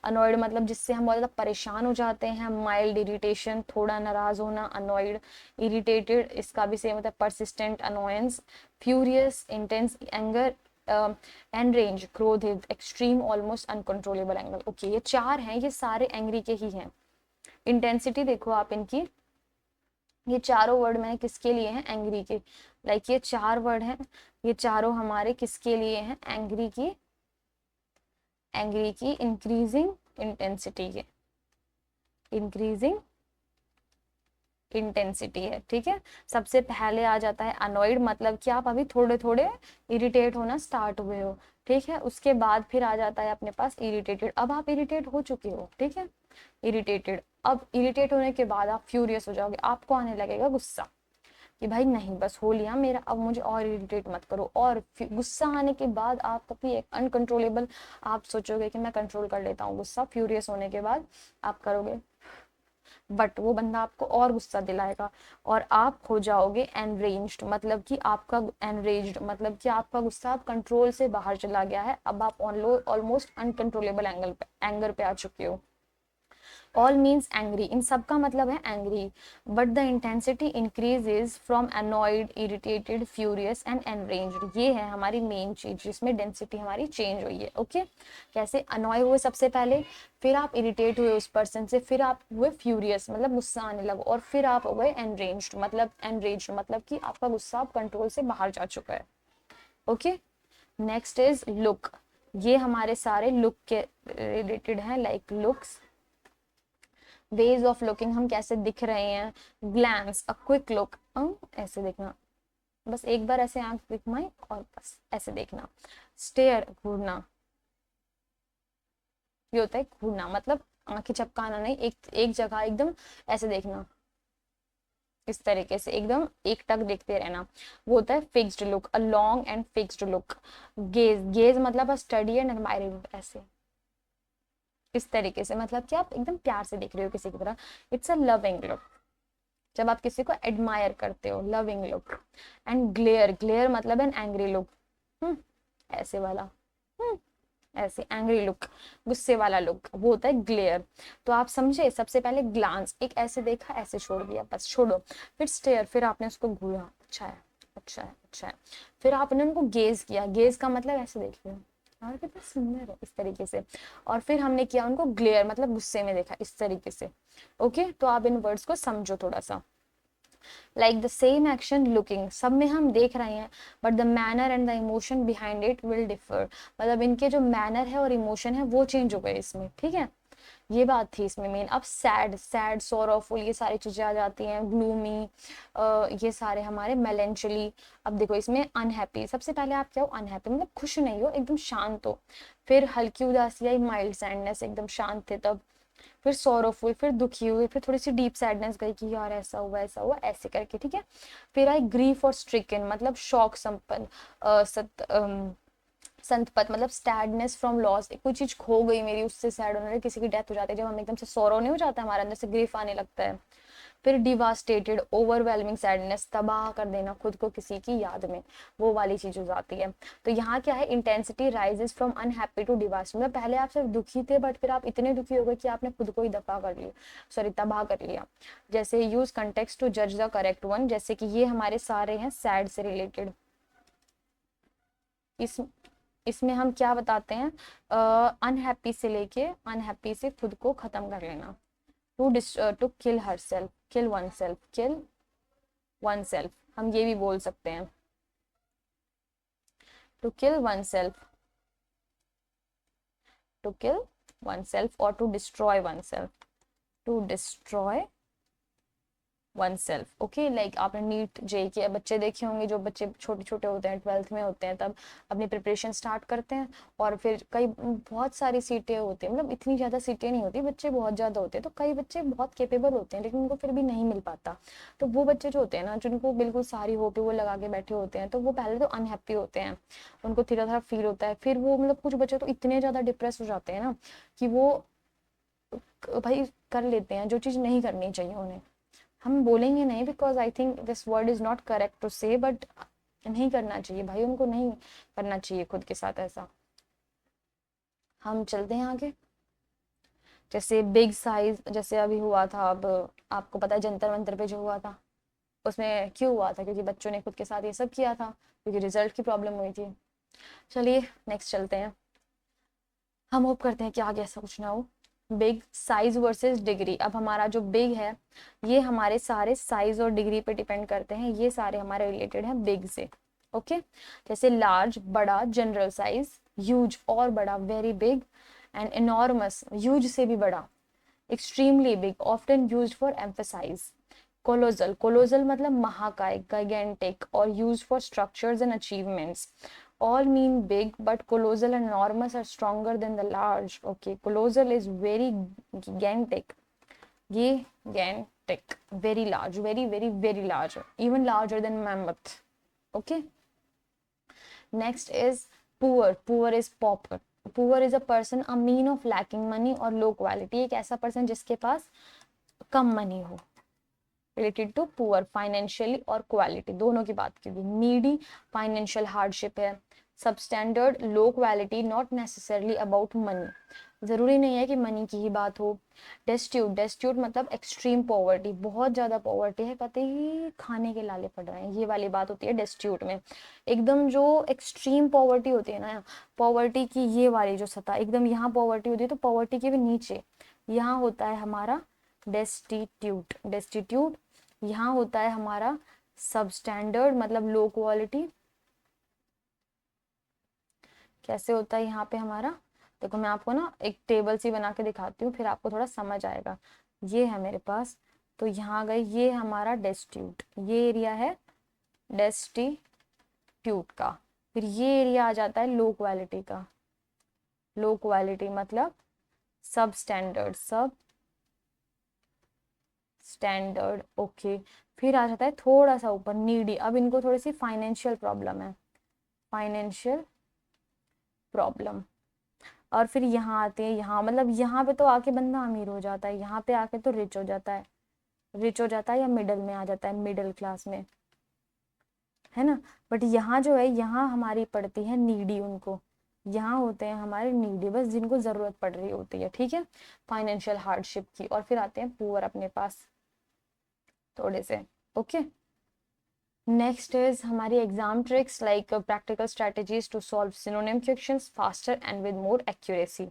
अनॉयड मतलब जिससे हम बहुत ज्यादा परेशान हो जाते हैं। माइल्ड इरिटेशन, थोड़ा नाराज होना, अनॉयड। इरिटेटेड, इसका भी सेम होता है, persistent annoyance. Furious, intense anger. Enrage, क्रोधित, extreme, almost uncontrollable anger. Okay, ये चार हैं, ये सारे एंग्री के ही हैं। इंटेंसिटी देखो आप इनकी, ये चारों वर्ड मैंने किसके लिए हैं, एंग्री के। लाइक ये चार वर्ड हैं, ये चारों हमारे किसके लिए हैं, एंग्री की इंक्रीजिंग इंटेंसिटी के, इंक्रीजिंग इंटेंसिटी है। ठीक है, सबसे पहले आ जाता है अनॉयड, मतलब कि आप अभी थोड़े थोड़े इरिटेट होना स्टार्ट हुए हो। ठीक है, उसके बाद फिर आ जाता है अपने पास इरिटेटेड, अब आप इरिटेट हो चुके हो। ठीक है, इरिटेटेड। अब इरिटेट होने के बाद आप फ्यूरियस हो जाओगे, आपको आने लगेगा गुस्सा कि भाई नहीं बस हो लिया मेरा, अब मुझे और इरिटेट मत करो। और गुस्सा आने के बाद आप कभी एक अनकंट्रोलेबल, आप सोचोगे कि मैं कंट्रोल कर लेता हूँ गुस्सा, फ्यूरियस होने के बाद आप करोगे, बट वो बंदा आपको और गुस्सा दिलाएगा और आप हो जाओगे एनरेंज्ड, मतलब कि आपका एनरेज्ड मतलब कि आपका गुस्सा अब कंट्रोल से बाहर चला गया है, अब आप ऑलमोस्ट अनकंट्रोलेबल एंगर पे आ चुके हो। ऑल मीन्स एंग्री, इन सब का मतलब है angry, but the intensity increases from annoyed, irritated, furious and enraged. ये है हमारी मेन चीज जिसमें डेंसिटी हमारी चेंज हुई है। ओके, कैसे अनॉय हुए सबसे पहले, फिर आप इरिटेट हुए उस पर्सन से, फिर आप हुए फ्यूरियस मतलब गुस्सा आने लगा, और फिर आप हो गए एनरेंज्ड मतलब कि आपका गुस्सा अब कंट्रोल से बाहर जा चुका है। ओके, नेक्स्ट इज लुक, ये हमारे सारे लुक के रिलेटेड हैं, like looks, ways of looking, हम कैसे दिख रहे हैं। ग्लैंस, अ क्विक लुक, ऐसे देखना, बस एक बार ऐसे आंख दिखमाई और बस ऐसे देखना। स्टेयर, घूरना, ये होता है घूरना, मतलब आंखें चपकाना नहीं, एक एक जगह एकदम ऐसे देखना, इस तरीके से एकदम एक टक देखते रहना, वो होता है fixed look, a long and fixed look. Gauge, gauge मतलब अ स्टडी एंड एडमायरिंग, ऐसे इस तरीके से, मतलब कि आप एकदम प्यार से देख रहे हो किसी की तरह। इट्स अ लविंग लुक, जब आप किसी को एडमायर करते हो, loving look. And glare, glare मतलब एन एंग्री लुक, ऐसे वाला, हम्म, ऐसे एंग्री लुक, गुस्से वाला लुक, वो होता है ग्लेयर। तो आप समझे, सबसे पहले ग्लांस, एक ऐसे देखा, ऐसे छोड़ दिया, बस छोड़ो। फिर स्टेयर, फिर आपने उसको घूरा, अच्छा है, अच्छा है, अच्छा है। फिर आपने उनको गेज किया, गेज का मतलब ऐसे देख लिया, और कितना सुंदर है, इस तरीके से। और फिर हमने किया उनको ग्लेयर, मतलब गुस्से में देखा, इस तरीके से। ओके, तो आप इन वर्ड्स को समझो थोड़ा सा। Like the same action looking, सब में हम देख रहे हैं, but the manner and the emotion behind it will differ, मतलब इनके जो मैनर है और इमोशन है वो चेंज हो गए इसमें, ठीक है। ये बात थी इसमें मेन। अब सैड, सैड, सोरोफुल, ये सारी चीजें आ जाती हैं, ग्लूमी, ये सारे हमारे मेलेंचली। अब देखो इसमें अनहैप्पी, सबसे पहले आप क्या हो, अनहैप्पी मतलब खुश नहीं हो, एकदम शांत हो। फिर हल्की उदासी आई, माइल्ड सैडनेस, एकदम शांत थे तब। फिर सोरोफुल, फिर दुखी हुए, फिर थोड़ी सी डीप सैडनेस गई कि यार ऐसा हुआ, ऐसा हुआ, ऐसे करके, ठीक है। फिर आई ग्रीफ और स्ट्रिकन, मतलब शौक संपन्न, संतपत मतलब सैडनेस फ्रॉम लॉस, कोई चीज खो गई मेरी, उससे सैड होने लगे, किसी की डेथ हो जाती है, जब हम एकदम से सोरो नहीं हो जाता, हमारे अंदर से ग्रीफ आने लगता है। फिर डिवास्टेटेड, ओवरवेलमिंग सैडनेस, तबाह कर देना खुद को किसी की याद में, वो वाली चीज हो जाती है। तो यहाँ क्या है, intensity rises from unhappy to devastate, मतलब पहले आप सिर्फ दुखी थे, बट फिर आप इतने दुखी हो गए कि आपने खुद को ही दफा कर लिया, सॉरी तबाह कर लिया। जैसे यूज कंटेक्स्ट टू जज द करेक्ट वन, जैसे कि ये हमारे सारे हैं सैड से रिलेटेड। इस इसमें हम क्या बताते हैं, अनहैप्पी से लेके, अनहैप्पी से खुद को खत्म कर लेना। To kill herself, kill oneself, kill oneself, हम ये भी बोल सकते हैं, to kill oneself, to kill oneself, और to destroy oneself, to destroy oneself. Okay, like आपने नीट जे के बच्चे देखे होंगे, जो बच्चे छोटे छोटे होते हैं, 12th में होते हैं, तब अपनी प्रिपरेशन स्टार्ट करते हैं। और फिर कई बहुत सारी सीटें होती हैं, मतलब इतनी ज़्यादा सीटें नहीं होती, बच्चे बहुत ज़्यादा होते हैं, तो कई बच्चे बहुत केपेबल होते हैं, लेकिन उनको फिर भी नहीं मिल पाता। तो वो बच्चे जो होते हैं ना, जिनको बिल्कुल सारी होप है, वो लगा के बैठे होते हैं, तो वो पहले तो अनहैप्पी होते हैं, उनको धीरे धीरे फील होता है। फिर वो मतलब कुछ बच्चे तो इतने ज़्यादा डिप्रेस हो जाते हैं ना, कि वो भाई कर लेते हैं जो चीज़ नहीं करनी चाहिए उन्हें। हम बोलेंगे नहीं, because I think this word is not correct to say, but नहीं करना चाहिए भाई, उनको नहीं करना चाहिए खुद के साथ ऐसा। हम चलते हैं आगे। जैसे बिग साइज, जैसे अभी हुआ था, अब आपको पता है जंतर मंतर पे जो हुआ था, उसमें क्यों हुआ था, क्योंकि बच्चों ने खुद के साथ ये सब किया था, क्योंकि रिजल्ट की प्रॉब्लम हुई थी। चलिए नेक्स्ट चलते हैं, हम होप करते हैं कि आगे ऐसा कुछ ना हो। बिग साइज वर्सेस डिग्री, अब हमारा जो बिग है, ये हमारे सारे साइज और डिग्री पे डिपेंड करते हैं, ये सारे हमारे रिलेटेड हैं बिग से। ओके, जैसे लार्ज बड़ा, जनरल साइज, ह्यूज और बड़ा, very big, and enormous huge से भी बड़ा, extremely big, often used for emphasize. Colossal, colossal मतलब महाकाय, gigantic, और used for structures and achievements. All mean big, but colossal and enormous are stronger than the large. Okay, colossal is very gigantic. Gigantic, very large, very, very, very large, even larger than mammoth. Okay. Next is poor. Poor is pauper. Poor is a person, a mean of lacking money or low quality. एक ऐसा person जिसके पास कम मनी हो। रिलेटेड टू पुअर, फाइनेंशियली और क्वालिटी दोनों की बात की गई। नीडी, फाइनेंशियल हार्डशिप है। Substandard, low quality, not necessarily about money, जरूरी नहीं है कि मनी की ही बात हो। डेस्ट्यूट, डेस्ट्यूट मतलब एक्सट्रीम पॉवर्टी, बहुत ज्यादा पॉवर्टी है, कहते ही खाने के लाले पड़ रहे हैं, ये वाली बात होती है डेस्ट्यूट में। एकदम जो एक्सट्रीम पॉवर्टी होती है ना, पॉवर्टी की ये वाली जो सतह, एकदम यहाँ पॉवर्टी होती है, तो पॉवर्टी के भी नीचे यहाँ होता है हमारा डेस्टिट्यूट। डेस्टिट्यूट यहाँ होता है हमारा सबस्टैंडर्ड, मतलब लो क्वालिटी। कैसे होता है यहाँ पे हमारा, देखो मैं आपको ना एक टेबल सी बना के दिखाती हूँ, फिर आपको थोड़ा समझ आएगा। ये है मेरे पास, तो यहाँ गए, ये हमारा डेस्टिट्यूट, ये एरिया है डेस्टिट्यूट का। फिर ये एरिया आ जाता है लो क्वालिटी का। लो क्वालिटी मतलब सब स्टैंडर्ड, सब स्टैंडर्ड। ओके, फिर आ जाता है थोड़ा सा ऊपर नीडी, अब इनको थोड़ी सी फाइनेंशियल प्रॉब्लम है, फाइनेंशियल प्रॉब्लम। और फिर यहाँ आते हैं, यहाँ मतलब यहाँ पे तो आके बंदा अमीर हो जाता है, यहाँ पे आके तो रिच हो जाता है, रिच हो जाता है या मिडल में आ जाता है, मिडिल क्लास में, है ना। बट यहाँ जो है, यहाँ हमारी पड़ती है नीडी उनको, यहाँ होते हैं हमारे नीडी, बस जिनको जरूरत पड़ रही होती है, ठीक है, फाइनेंशियल हार्डशिप की। और फिर आते हैं पुअर अपने पास थोड़े से, ओके। नेक्स्ट इज हमारी exam tricks like practical strategies to solve synonym questions faster and with more accuracy.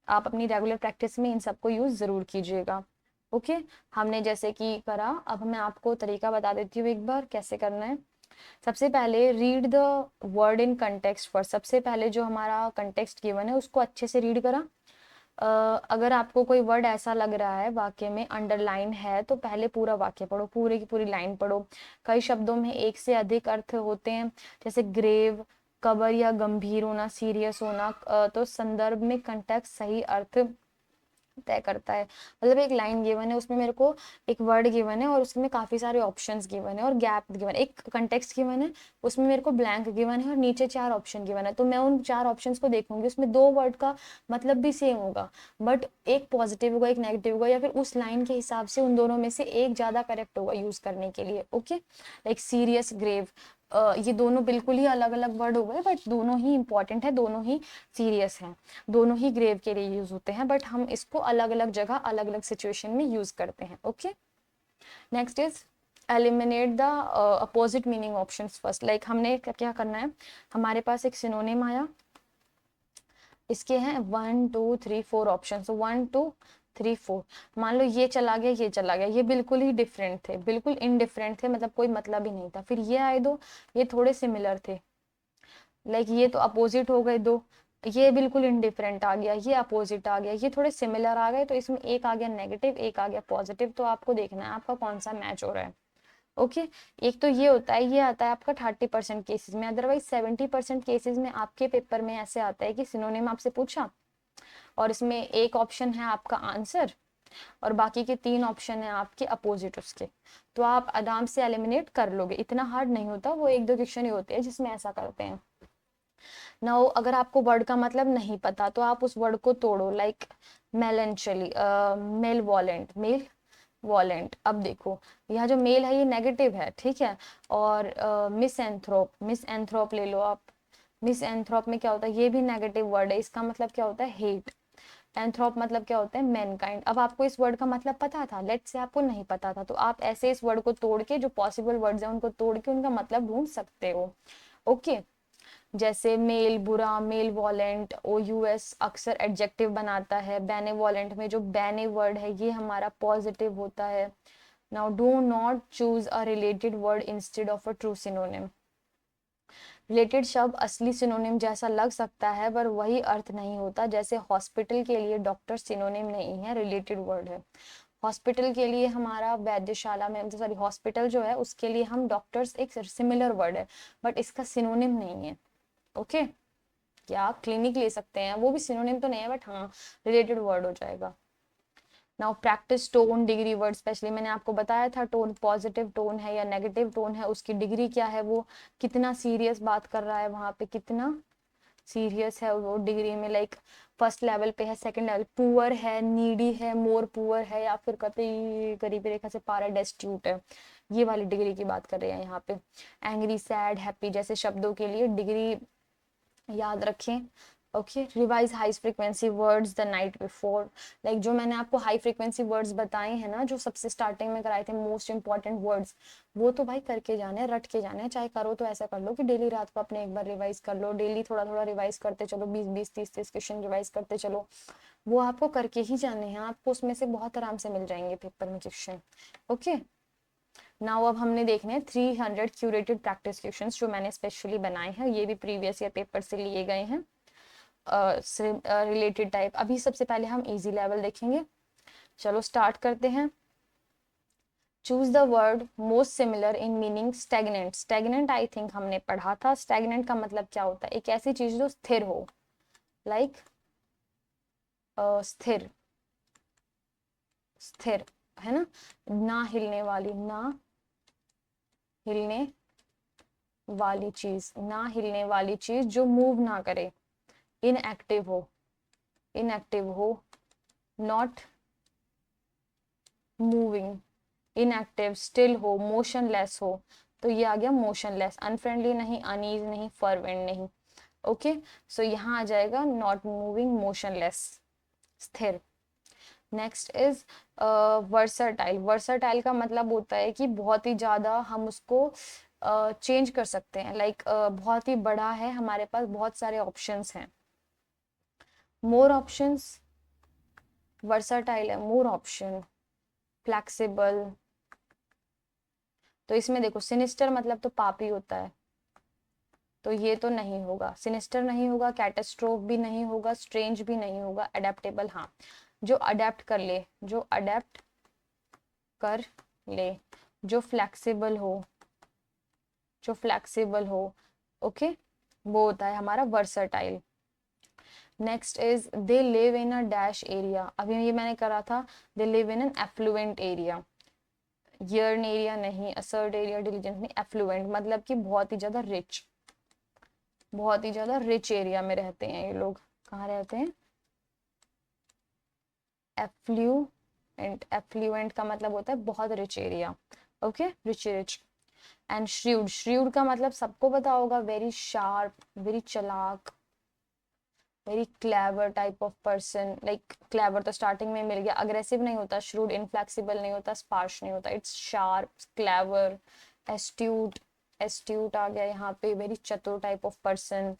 आप अपनी रेगुलर प्रैक्टिस में इन सबको यूज जरूर कीजिएगा, ओके। हमने जैसे कि करा, अब मैं आपको तरीका बता देती हूँ एक बार कैसे करना है। सबसे पहले read the word in context first, सबसे पहले जो हमारा कंटेक्स्ट गिवन है उसको अच्छे से रीड करा। अगर आपको कोई वर्ड ऐसा लग रहा है वाक्य में अंडरलाइन है, तो पहले पूरा वाक्य पढ़ो, पूरी की पूरी लाइन पढ़ो। कई शब्दों में एक से अधिक अर्थ होते हैं, जैसे ग्रेव, कबर या गंभीर होना, सीरियस होना। तो संदर्भ में कंटेक्स्ट सही अर्थ तय करता है। मतलब एक लाइन गिवन है, उसमें मेरे को एक वर्ड गिवन है और उसमें काफी सारे ऑप्शंस गिवन है और गैप गिवन है, एक कंटेक्स्ट गिवन है, उसमें मेरे को ब्लैंक गिवन है और नीचे 4 ऑप्शन गिवन है। तो मैं उन 4 ऑप्शंस को देखूंगी, उसमें 2 वर्ड का मतलब भी सेम होगा, बट एक पॉजिटिव होगा, एक नेगेटिव होगा, या फिर उस लाइन के हिसाब से उन दोनों में से एक ज्यादा करेक्ट होगा यूज करने के लिए, ओके। लाइक सीरियस, ग्रेव, ये दोनों बिल्कुल ही अलग अलग वर्ड हो गए, बट दोनों ही इंपॉर्टेंट है, दोनों ही सीरियस हैं, दोनों ही ग्रेव के लिए यूज होते हैं, बट हम इसको अलग अलग जगह अलग अलग सिचुएशन में यूज करते हैं, okay. Next is eliminate the opposite meaning options first. Like हमने क्या करना है, हमारे पास एक सिनोनिम आया, इसके हैं 1 2 3 4 ऑप्शन, 1 2 3 4। मान लो ये चला गया, ये चला गया, ये बिल्कुल ही डिफरेंट थे, बिल्कुल इनडिफरेंट थे, मतलब कोई मतलब ही नहीं था। फिर ये आए 2, ये थोड़े सिमिलर थे, लाइक ये तो अपोजिट हो गए 2, ये बिल्कुल इनडिफरेंट आ गया, ये अपोजिट आ गया, ये थोड़े सिमिलर आ गए, तो इसमें एक आ गया नेगेटिव, एक आ गया पॉजिटिव। तो आपको देखना है आपका कौन सा मैच हो रहा है, ओके। एक तो ये होता है, ये आता है आपका 30% केसेस में, अदरवाइज 70% केसेस में आपके पेपर में ऐसे आता है कि सिनोनिम आपसे पूछा और इसमें एक ऑप्शन है आपका आंसर और बाकी के 3 ऑप्शन है आपके अपोजिट उसके, तो आप आराम से एलिमिनेट कर लोगे, इतना हार्ड नहीं होता, वो 1 2 क्वेश्चन ही होते हैं जिसमें ऐसा करते हैं। नाउ अगर आपको वर्ड का मतलब नहीं पता तो आप उस वर्ड को तोड़ो, लाइक मेलेंचली, मेल वॉलेंट, मेल वॉलेंट। अब देखो यहाँ जो मेल है ये नेगेटिव है, ठीक है, और मिसएंथ्रोप, मिसएंथ्रोप ले लो आप। मिसएंथ्रोप में क्या होता है, ये भी नेगेटिव वर्ड है, इसका मतलब क्या होता है, हेट। एंथ्रोप मतलब क्या होता है, मैनकाइंड। अब आपको इस वर्ड का मतलब पता था, लेट से आपको नहीं पता था, तो आप ऐसे इस वर्ड को तोड़ के, जो पॉसिबल वर्ड्स हैं उनको तोड़ के उनका मतलब ढूंढ सकते हो, ओके। जैसे मेल बुरा, मेल वॉलेंट, ओ यू एस अक्सर एडजेक्टिव बनाता है, बेनेवॉलेंट में जो बेने वर्ड है ये हमारा पॉजिटिव होता है। Now do not choose a related word instead of a true synonym. Related शब्द असली सिनोनिम जैसा लग सकता है पर वही अर्थ नहीं होता, जैसे हॉस्पिटल के लिए डॉक्टर सिनोनिम नहीं है, रिलेटेड वर्ड है। हॉस्पिटल के लिए हमारा वैद्यशाला में, सॉरी हॉस्पिटल जो है उसके लिए हम डॉक्टर्स एक सिमिलर वर्ड है, बट इसका सिनोनिम नहीं है, ओके। या क्लिनिक ले सकते हैं, वो भी सिनोनिम तो नहीं है, बट हाँ रिलेटेड वर्ड हो जाएगा। Now practice tone, degree word, specially मैंने आपको बताया था टोन पॉजिटिव टोन है या नेगेटिव टोन है, उसकी डिग्री क्या है, वो कितना सीरियस बात कर रहा है, वहां पे कितना सीरियस है वो डिग्री में, लाइक फर्स्ट लेवल पे है, सेकंड लेवल, पुअर है, नीडी है, मोर पुअर है, या फिर कतई गरीबी रेखा से पार है, डेस्टिट्यूट है, ये वाली डिग्री की बात कर रहे हैं यहाँ पे। एंग्री, सैड, हैप्पी जैसे शब्दों के लिए डिग्री याद रखें, okay. Revise high frequency words the night before. Like जो मैंने आपको हाई फ्रीक्वेंसी वर्ड्स बताए हैं ना, जो सबसे स्टार्टिंग में कराए थे, मोस्ट इंपॉर्टेंट वर्ड्स, वो तो भाई करके जाने, रट के जाने, चाहे करो तो ऐसा कर लो कि डेली रात को अपने एक बार रिवाइज कर लो, डेली थोड़ा थोड़ा रिवाइज करते चलो, 20 20 30 30 क्वेश्चन रिवाइज करते चलो, वो आपको करके ही जाने हैं, आपको उसमें से बहुत आराम से मिल जाएंगे पेपर में क्वेश्चन, ओके। नाउ अब हमने देखने 300 क्यूरेटेड प्रैक्टिस क्वेश्चंस जो मैंने स्पेशली बनाए हैं, ये भी प्रीवियस ईयर पेपर से लिए गए हैं, रिलेटेड टाइप। अभी सबसे पहले हम इजी लेवल देखेंगे, चलो स्टार्ट करते हैं। Choose the word most similar in meaning stagnant. Stagnant I think हमने पढ़ा था, स्टैग्नेंट का मतलब क्या होता है, एक ऐसी चीज जो स्थिर हो, लाइक स्थिर, स्थिर है ना, ना हिलने वाली, ना हिलने वाली चीज, ना हिलने वाली चीज जो मूव ना करे, इनएक्टिव हो, इनएक्टिव हो, नॉट मूविंग, इनएक्टिव, स्टिल हो, मोशनलेस हो, तो ये आ गया मोशनलेस, अनफ्रेंडली नहीं, अनईज नहीं, फर्वेंट नहीं। ओके, सो यहाँ आ जाएगा नॉट मूविंग, मोशनलेस, स्थिर। Next is versatile. वर्सटाइल का मतलब होता है कि बहुत ही ज्यादा हम उसको चेंज कर सकते हैं, लाइक बहुत ही बड़ा है, हमारे पास बहुत सारे ऑप्शंस हैं, मोर ऑप्शंस, वर्सटाइल है, मोर ऑप्शन, फ्लेक्सिबल। तो इसमें देखो सिनिस्टर मतलब तो पापी होता है, तो ये तो नहीं होगा, सिनिस्टर नहीं होगा, कैटास्ट्रोफ भी नहीं होगा, स्ट्रेंज भी नहीं होगा, अडेप्टेबल हाँ, जो अडेप्ट कर ले, जो अडेप्ट कर ले, जो फ्लेक्सिबल हो, जो फ्लेक्सिबल हो, ओके, वो होता है हमारा versatile. Next is they live in a dash area, अभी ये मैंने करा था, they live in an affluent area, yearn area नहीं, असर्ट एरिया, डिलीजेंस नहीं, एफ्लुएंट मतलब कि बहुत ही ज्यादा रिच, बहुत ही ज्यादा रिच एरिया में रहते हैं ये लोग। कहाँ रहते हैं, एफ्लुएंट, एफ्लुएंट का मतलब होता है बहुत rich area, okay, rich rich. And shrewd, shrewd का मतलब सबको पता होगा, वेरी शार्प, वेरी चालाक, very clever type of person, like clever तो स्टार्टिंग में मिल गया, अग्रेसिव नहीं होता श्रूड, इनफ्लेक्सिबल नहीं होता, स्पार्श नहीं होता, it's sharp, clever, astute, astute आ गया यहाँ पे, वेरी चतुर टाइप ऑफ पर्सन,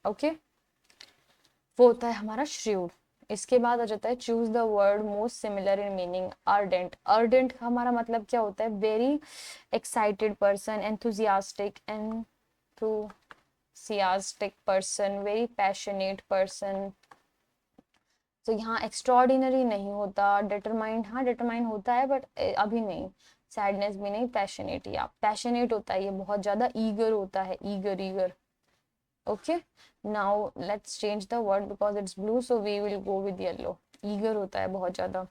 ओके, वो होता है हमारा श्रीव्ड। इसके बाद आ जाता है choose the word most similar in meaning, ardent. Ardent का हमारा मतलब क्या होता है, very excited person, enthusiastic, enthusiastic person, very passionate person। तो यहाँ एक्स्ट्रॉर्डिनरी नहीं होता, डिटरमाइंड हाँ डिटरमाइंड होता है बट अभी नहीं, सैडनेस भी नहीं, पैशनेट, या पैशनेट होता है, ये बहुत ज्यादा ईगर होता है, eager eager, okay. Now let's change the word because it's blue, so we will go with yellow, eager होता है बहुत ज्यादा।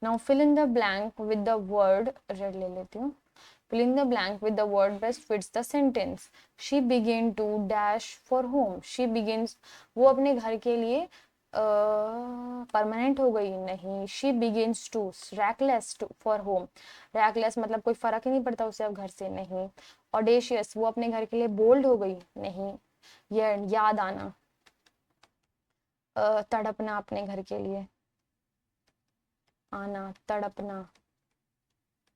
Now fill in the blank with the word, red ले लेती हूँ, fill in the blank with the word best fits the sentence। she began to dash for home, she begins, वो अपने घर के लिए परमानेंट हो गई नहीं, she begins to, reckless to for home, reckless मतलब कोई फर्क ही नहीं पड़ता उसे अब घर से, नहीं। audacious, वो अपने घर के लिए बोल्ड हो गई, नहीं। ये याद आना, तड़पना अपने घर के लिए, आना, तड़पना,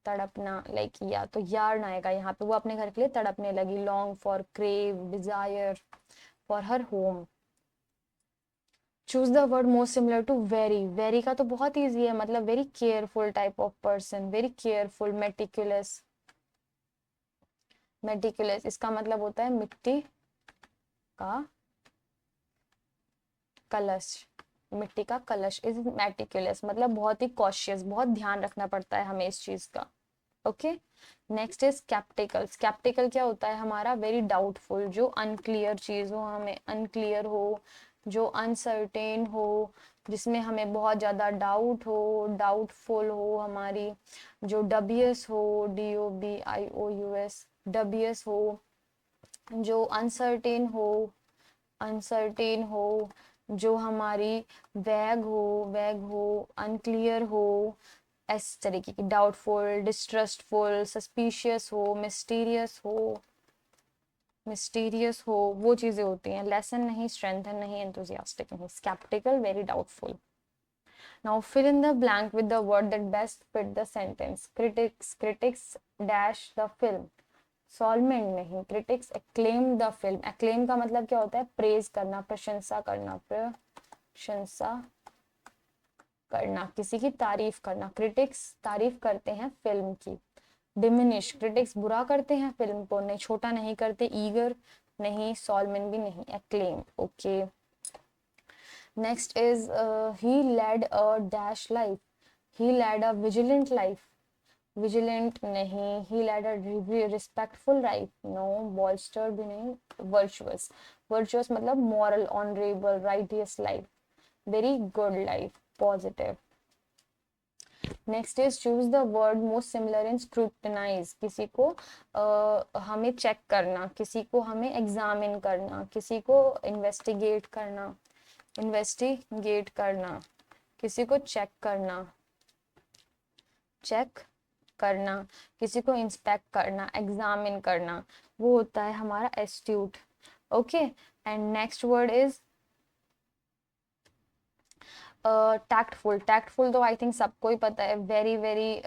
तड़पना, लाइक या तो यार्न आएगा यहाँ पे, वो अपने घर के लिए तड़पने लगी, long for, crave, desire for her home. Choose the word most similar to very, very का तो बहुत इजी है, मतलब very careful type of person, very careful, meticulous, meticulous इसका मतलब होता है मिट्टी का कलश, मिट्टी का कलश इज मेटिकुलस, मतलब बहुत ही कॉशियस, बहुत ध्यान रखना पड़ता है हमें इस चीज का, okay. Next is skeptical. Skeptical क्या होता है हमारा, वेरी डाउटफुल, जो अनक्लियर चीज हो, हमें अनक्लियर हो, जो अनसर्टेन हो, जिसमें हमें बहुत ज्यादा डाउट हो, डाउटफुल हो हमारी, जो डबियस हो, DOBIOUS, डबियस हो, जो अनसर्टेन हो, अनसर्टेन हो, जो हमारी वैग हो, अनक्लियर हो, इस तरीके की, डाउटफुल, डिस्ट्रस्टफुल, सस्पिशियस हो, मिस्टीरियस हो, वो चीजें होती हैं, लेसन नहीं, स्ट्रेंथन नहीं, एंथुसियास्टिक नहीं, sceptical, very doubtful. Now fill in the blank with the word that best fit the sentence, critics, critics dash the film, सॉलमेंट नहीं, critics acclaim the film, acclaim का मतलब क्या होता है, प्रेज करना, प्रशंसा करना, प्रशंसा करना, किसी की तारीफ करना, क्रिटिक्स तारीफ करते हैं फिल्म की। डिमिनिश, क्रिटिक्स बुरा करते हैं फिल्म को, नहीं छोटा नहीं करते, ईगर नहीं, सॉलमेंट भी नहीं, acclaim, okay. Next is he led a dash life, he led a vigilant life, vigilant नहीं, he led a respectful life, no, bolster भी नहीं, वर्चुअस, वर्चुअस मतलब moral, honourable, righteous life, very good life, positive. Next is choose the word most similar in scrutinize, किसी को हमें चेक करना, किसी को हमें एग्जामिन करना, किसी को इन्वेस्टिगेट करना, इन्वेस्टिगेट करना, किसी को चेक करना, चेक करना, किसी को इंस्पेक्ट करना, एग्जामिन करना, वो होता है हमारा astute. Okay, and next word is tactful. Tactful तो आई थिंक सबको ही पता है, very very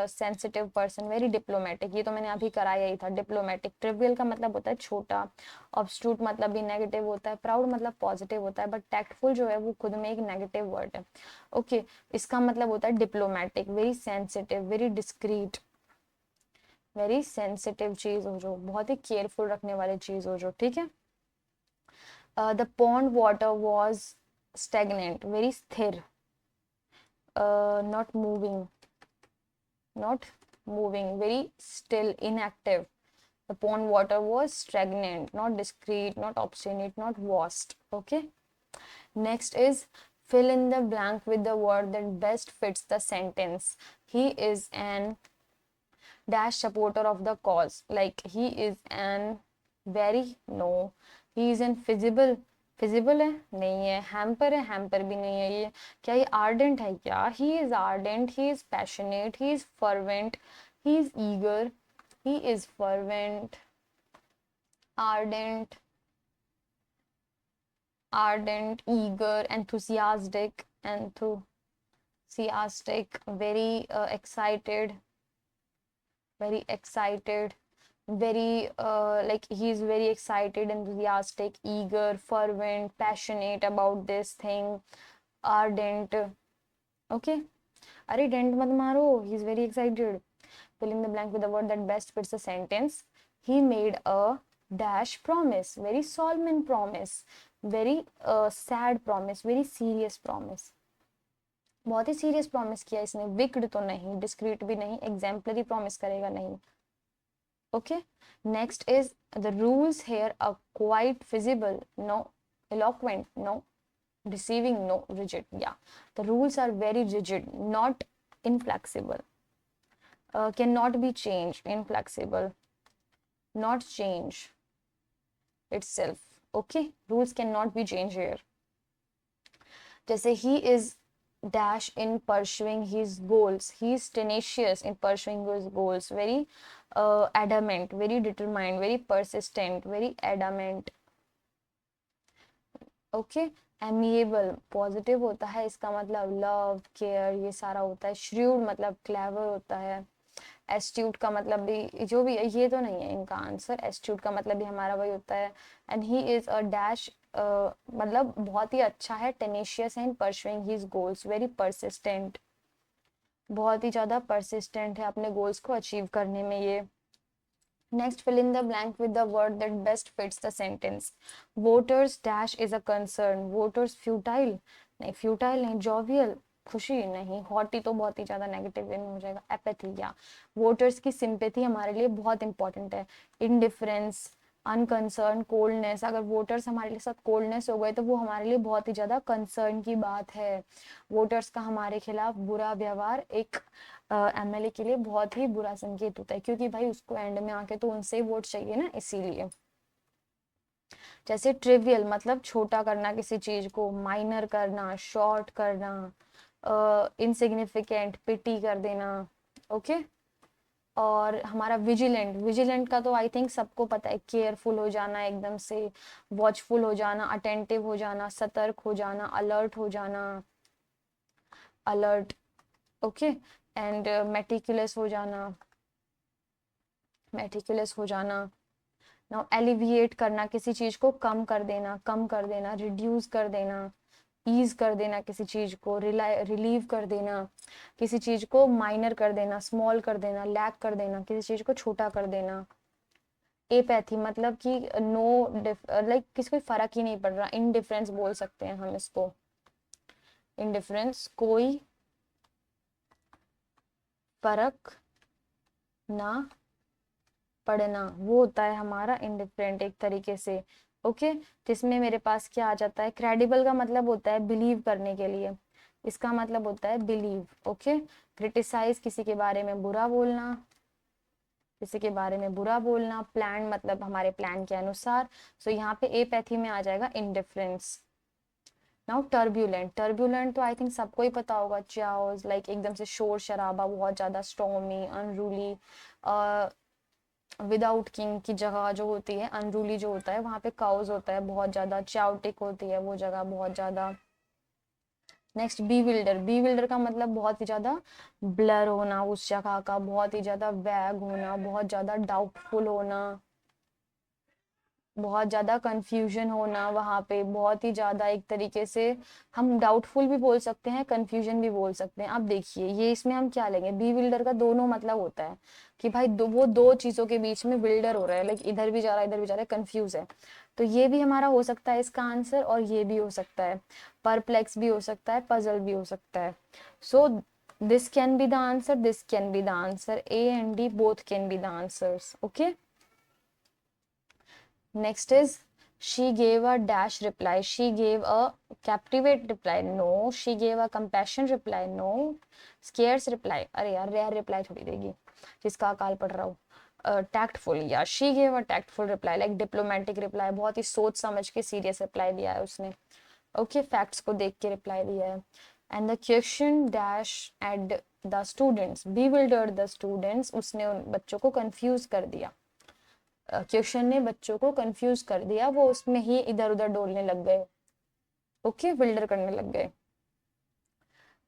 sensitive person, very diplomatic, ये तो मैंने अभी कराया ही था। डिप्लोमेटिक, ट्रिवियल का मतलब होता है छोटा, ऑब्स्ट्यूट मतलब भी नेगेटिव होता है, प्राउड मतलब पॉजिटिव होता है, बट टैक्टफुल जो है वो खुद में एक नेगेटिव वर्ड है। ओके, इसका मतलब होता है diplomatic, very sensitive, very discrete, very sensitive चीज हो जो, बहुत ही केयरफुल रखने वाली चीज हो जो, ठीक है। The pond water was stagnant, very स्थिर, not moving, not moving, very still, inactive. The pond water was stagnant, not discreet, not obstinate, not vast. Okay, next is fill in the blank with the word that best fits the sentence. He is an dash supporter of the cause, like he is an very, no, he is an feasible, feasible है नहीं है, हैम्पर है हैम्पर भी नहीं है, ये क्या, ये आर्डेंट है क्या, he is ardent, he is passionate, he is fervent, he is eager, he is fervent, ardent, ardent, eager, enthusiastic, enthusiastic, very excited, very excited, very like he is very excited, enthusiastic, eager, fervent, passionate about this thing, ardent. Okay, अरे डेंट मत मारो, he is very excited. Fill in the blank with the word that best fits the sentence. He made a dash promise, very solemn promise, very sad promise, very serious promise, बहुत ही सीरियस प्रॉमिस किया इसने, विक्ड तो नहीं, डिस्क्रीट भी नहीं, एग्जाम्पलरी प्रॉमिस करेगा नहीं। Okay, next is the rules here are quite visible, no, eloquent, no, deceiving, no, rigid. Yeah, the rules are very rigid, not inflexible, cannot be changed, inflexible, not change itself. Okay, rules cannot be changed here. जैसे he is dash in pursuing his goals, he is tenacious in pursuing his goals, very adamant, very determined, very persistent, very adamant. Okay, amiable, positive होता है, इसका मतलब लव, केयर, ये सारा होता है। श्रूड मतलब क्लेवर होता है। एस्ट्यूट का मतलब भी जो भी, ये तो नहीं है इनका आंसर, एस्ट्यूट का मतलब भी हमारा वही होता है। And he is a dash मतलब बहुत ही अच्छा है, टेनेशियस है इन pursuing his goals, very persistent, बहुत ही ज्यादा परसिस्टेंट है अपने गोल्स को अचीव करने में ये। Next, fill in the blank with the word that best fits the sentence. Voters dash is a concern, voters futile, नहीं futile नहीं, jovial, खुशी नहीं, हॉटी तो बहुत ही ज्यादा नेगेटिव वे में हो जाएगा, एपैथी। या वोटर्स की सिंपैथी हमारे लिए बहुत इंपॉर्टेंट है। इनडिफरेंस, अनकंसर्न, कोल्डनेस, अगर वोटर्स हमारे साथ कोल्डनेस हो गए तो वो हमारे लिए बहुत ही ज्यादा कंसर्न की बात है। वोटर्स का हमारे खिलाफ बुरा व्यवहार एक एमएलए के लिए बहुत ही बुरा संकेत होता है, क्योंकि भाई उसको एंड में आके तो उनसे ही वोट चाहिए ना, इसीलिए। जैसे ट्रिवियल मतलब छोटा करना किसी चीज को, माइनर करना, शॉर्ट करना, इनसिग्निफिकेंट, पिटी कर देना। ओके, और हमारा विजिलेंट, विजिलेंट का तो आई थिंक सबको पता है, केयरफुल हो जाना, एकदम से वॉचफुल हो जाना, अटेंटिव हो जाना, सतर्क हो जाना, अलर्ट हो जाना, अलर्ट। ओके, एंड मेटिकुलस हो जाना, मेटिकुलस हो जाना। नाउ एलिविएट करना, किसी चीज को कम कर देना, कम कर देना, रिड्यूस कर देना, ईज कर देना किसी चीज को, रिलीव कर देना, किसी चीज को माइनर कर देना, स्मॉल कर देना, लैक कर देना, किसी चीज को छोटा कर देना। एपैथी मतलब कि नो, लाइक किसी को फर्क ही नहीं पड़ रहा, इनडिफरेंस बोल सकते हैं हम इसको, इनडिफरेंस, कोई फर्क ना पढ़ना, वो होता है हमारा इंडिफरेंट एक तरीके से। ओके, जिसमें मेरे पास क्या आ जाता है, क्रेडिबल का मतलब होता है बिलीव करने के लिए, इसका मतलब होता है बिलीव। ओके, क्रिटिसाइज, किसी के बारे में बुरा बोलना, किसी के बारे में बुरा बोलना। प्लान मतलब हमारे प्लान के अनुसार। सो यहाँ पे एपैथी में आ जाएगा इंडिफरेंस। नाउ टर्ब्यूलेंट, टर्ब्यूलेंट तो आई थिंक सबको ही पता होगा, चाओस लाइक एकदम से शोर शराबा, बहुत ज्यादा स्टॉर्मी, अनरूली, विदाउट किंग की जगह जो होती है, अनरूली जो होता है वहां पे काउस होता है बहुत ज्यादा, चाउटिक होती है वो जगह बहुत ज्यादा। नेक्स्ट बीविल्डर, बीविल्डर का मतलब बहुत ही ज्यादा ब्लर होना उस जगह का, बहुत ही ज्यादा वैग होना, बहुत ज्यादा डाउटफुल होना, बहुत ज्यादा कंफ्यूजन होना वहां पे, बहुत ही ज्यादा एक तरीके से हम डाउटफुल भी बोल सकते हैं, कंफ्यूजन भी बोल सकते हैं। अब देखिए ये इसमें हम क्या लेंगे, बी विल्डर का दोनों मतलब होता है कि भाई वो दो चीजों के बीच में विल्डर हो रहा है, लाइक इधर भी जा रहा है इधर भी जा रहा है, कंफ्यूज है। तो ये भी हमारा हो सकता है इसका आंसर, और ये भी हो सकता है, परप्लेक्स भी हो सकता है, पजल भी हो सकता है। So this can be the answer, this can be the answer, A and D both can be the answers. Okay, next is she gave a dash reply, she gave a captivate reply, no, she gave a compassion reply, no, scarce reply, अरे यार रेयर रिप्लाई थोड़ी देगी जिसका अकाल पढ़ रहा हूँ। टैक्टफुल, या she gave a tactful reply, like diplomatic reply, बहुत ही सोच समझ के सीरियस रिप्लाई दिया है उसने। ओके, फैक्ट्स को देख के रिप्लाई दिया है। And the question dash at the students, bewildered the students, उसने उन बच्चों को कंफ्यूज कर दिया, क्वेश्चन ने बच्चों को कंफ्यूज कर दिया, वो उसमें ही इधर उधर डोलने लग गए। ओके, विल्डर करने लग गए।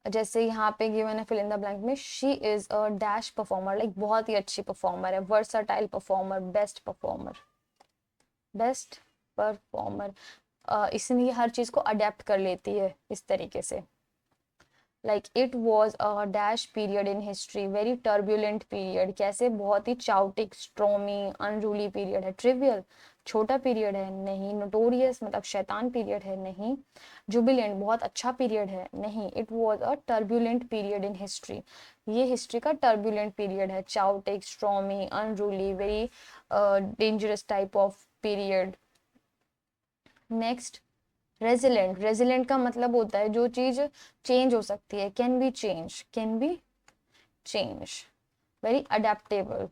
जैसे यहाँ पे गिवन है फिल इन द ब्लैंक में, she is a dash performer, like बहुत ही अच्छी परफॉर्मर है, versatile performer, best performer, best performer, इसलिए हर चीज को अडेप्ट कर लेती है इस तरीके से। Like it was a dash period in history, very turbulent period, कैसे बहुत ही चाउटिक, स्ट्रोमी, अनरूली पीरियड है। ट्रिवियल, छोटा पीरियड है, नहीं। नोटोरियस मतलब शैतान पीरियड है, नहीं। जुबिलेंट, बहुत अच्छा पीरियड है, नहीं। It was a turbulent period in history, ये हिस्ट्री का टर्ब्यूलेंट पीरियड है, chaotic, stormy, unruly, very dangerous type of period. Next resilient, resilient का मतलब होता है जो चीज चेंज हो सकती है, can be change, can be change, very adaptable,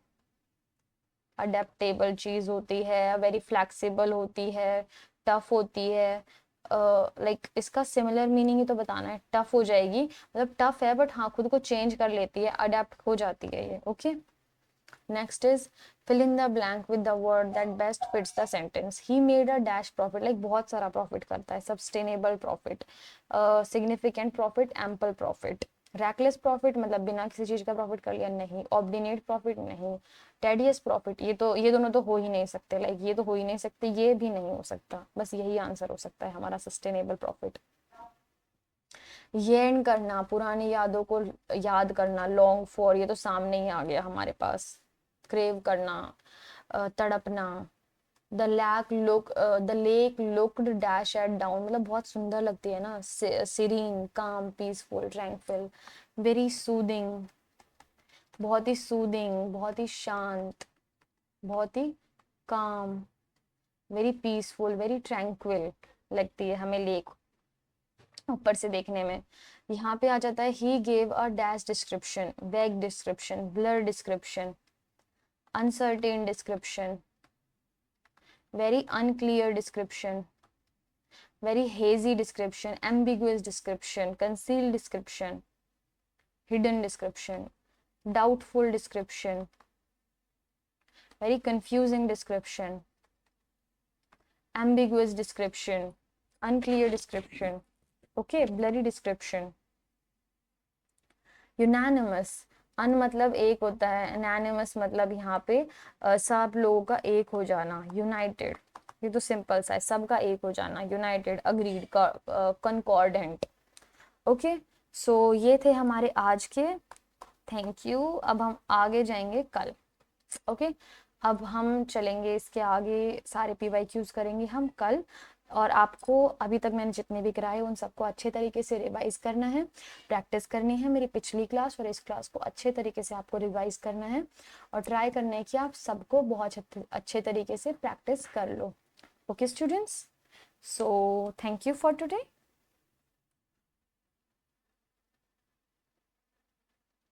adaptable चीज होती है, वेरी फ्लेक्सिबल होती है, टफ होती है। लाइक इसका सिमिलर मीनिंग ही तो बताना है, टफ हो जाएगी मतलब टफ है बट हाँ खुद को चेंज कर लेती है, अडेप्ट हो जाती है ये। Okay, next is fill in the blank with the word that best fits the sentence, he made a dash profit, like बहुत सारा प्रॉफिट करता है, sustainable profit, significant profit, ample profit, reckless profit मतलब बिना किसी चीज का प्रॉफिट कर लिया, नहीं। obstinate profit, नहीं। tedious profit, ये दोनों तो हो ही नहीं सकते, लाइक ये तो हो ही नहीं सकते, ये भी नहीं हो सकता, बस यही आंसर हो सकता है हमारा, सस्टेनेबल प्रॉफिट। येन करना, पुरानी यादों को याद करना, लॉन्ग फॉर, ये तो सामने ही आ गया हमारे पास। क्रेव करना, तड़पना। The lake looked dash at dawn, मतलब बहुत सुंदर लगती है ना, सीरीन, काम, पीसफुल, ट्रैंक्विल, वेरी सूदिंग, बहुत ही सूदिंग, बहुत ही शांत, बहुत ही काम, वेरी पीसफुल, वेरी ट्रैंक्विल लगती है हमें लेक ऊपर से देखने में। यहाँ पे आ जाता है he gave a dash description, vague description, blur description, uncertain description, very unclear description, very hazy description, ambiguous description, concealed description, hidden description, doubtful description, very confusing description, ambiguous description, unclear description, okay, blurry description, unanimous, अन मतलब एक होता है, एनानिमस मतलब यहाँ पे सब लोगों का एक हो जाना, यूनाइटेड, ये तो सिंपल सा है, सबका एक हो जाना, यूनाइटेड, अग्रीड, कंकॉर्डेंट। ओके, सो ये थे हमारे आज के, थैंक यू। अब हम आगे जाएंगे कल। ओके, अब हम चलेंगे इसके आगे, सारे PYQs करेंगे हम कल, और आपको अभी तक मैंने जितने भी कराए उन सबको अच्छे तरीके से रिवाइज करना है, प्रैक्टिस करनी है, मेरी पिछली क्लास और इस क्लास को अच्छे तरीके से आपको रिवाइज करना है, और ट्राई करना है कि आप सबको बहुत अच्छे तरीके से प्रैक्टिस कर लो। Okay students, so thank you for today.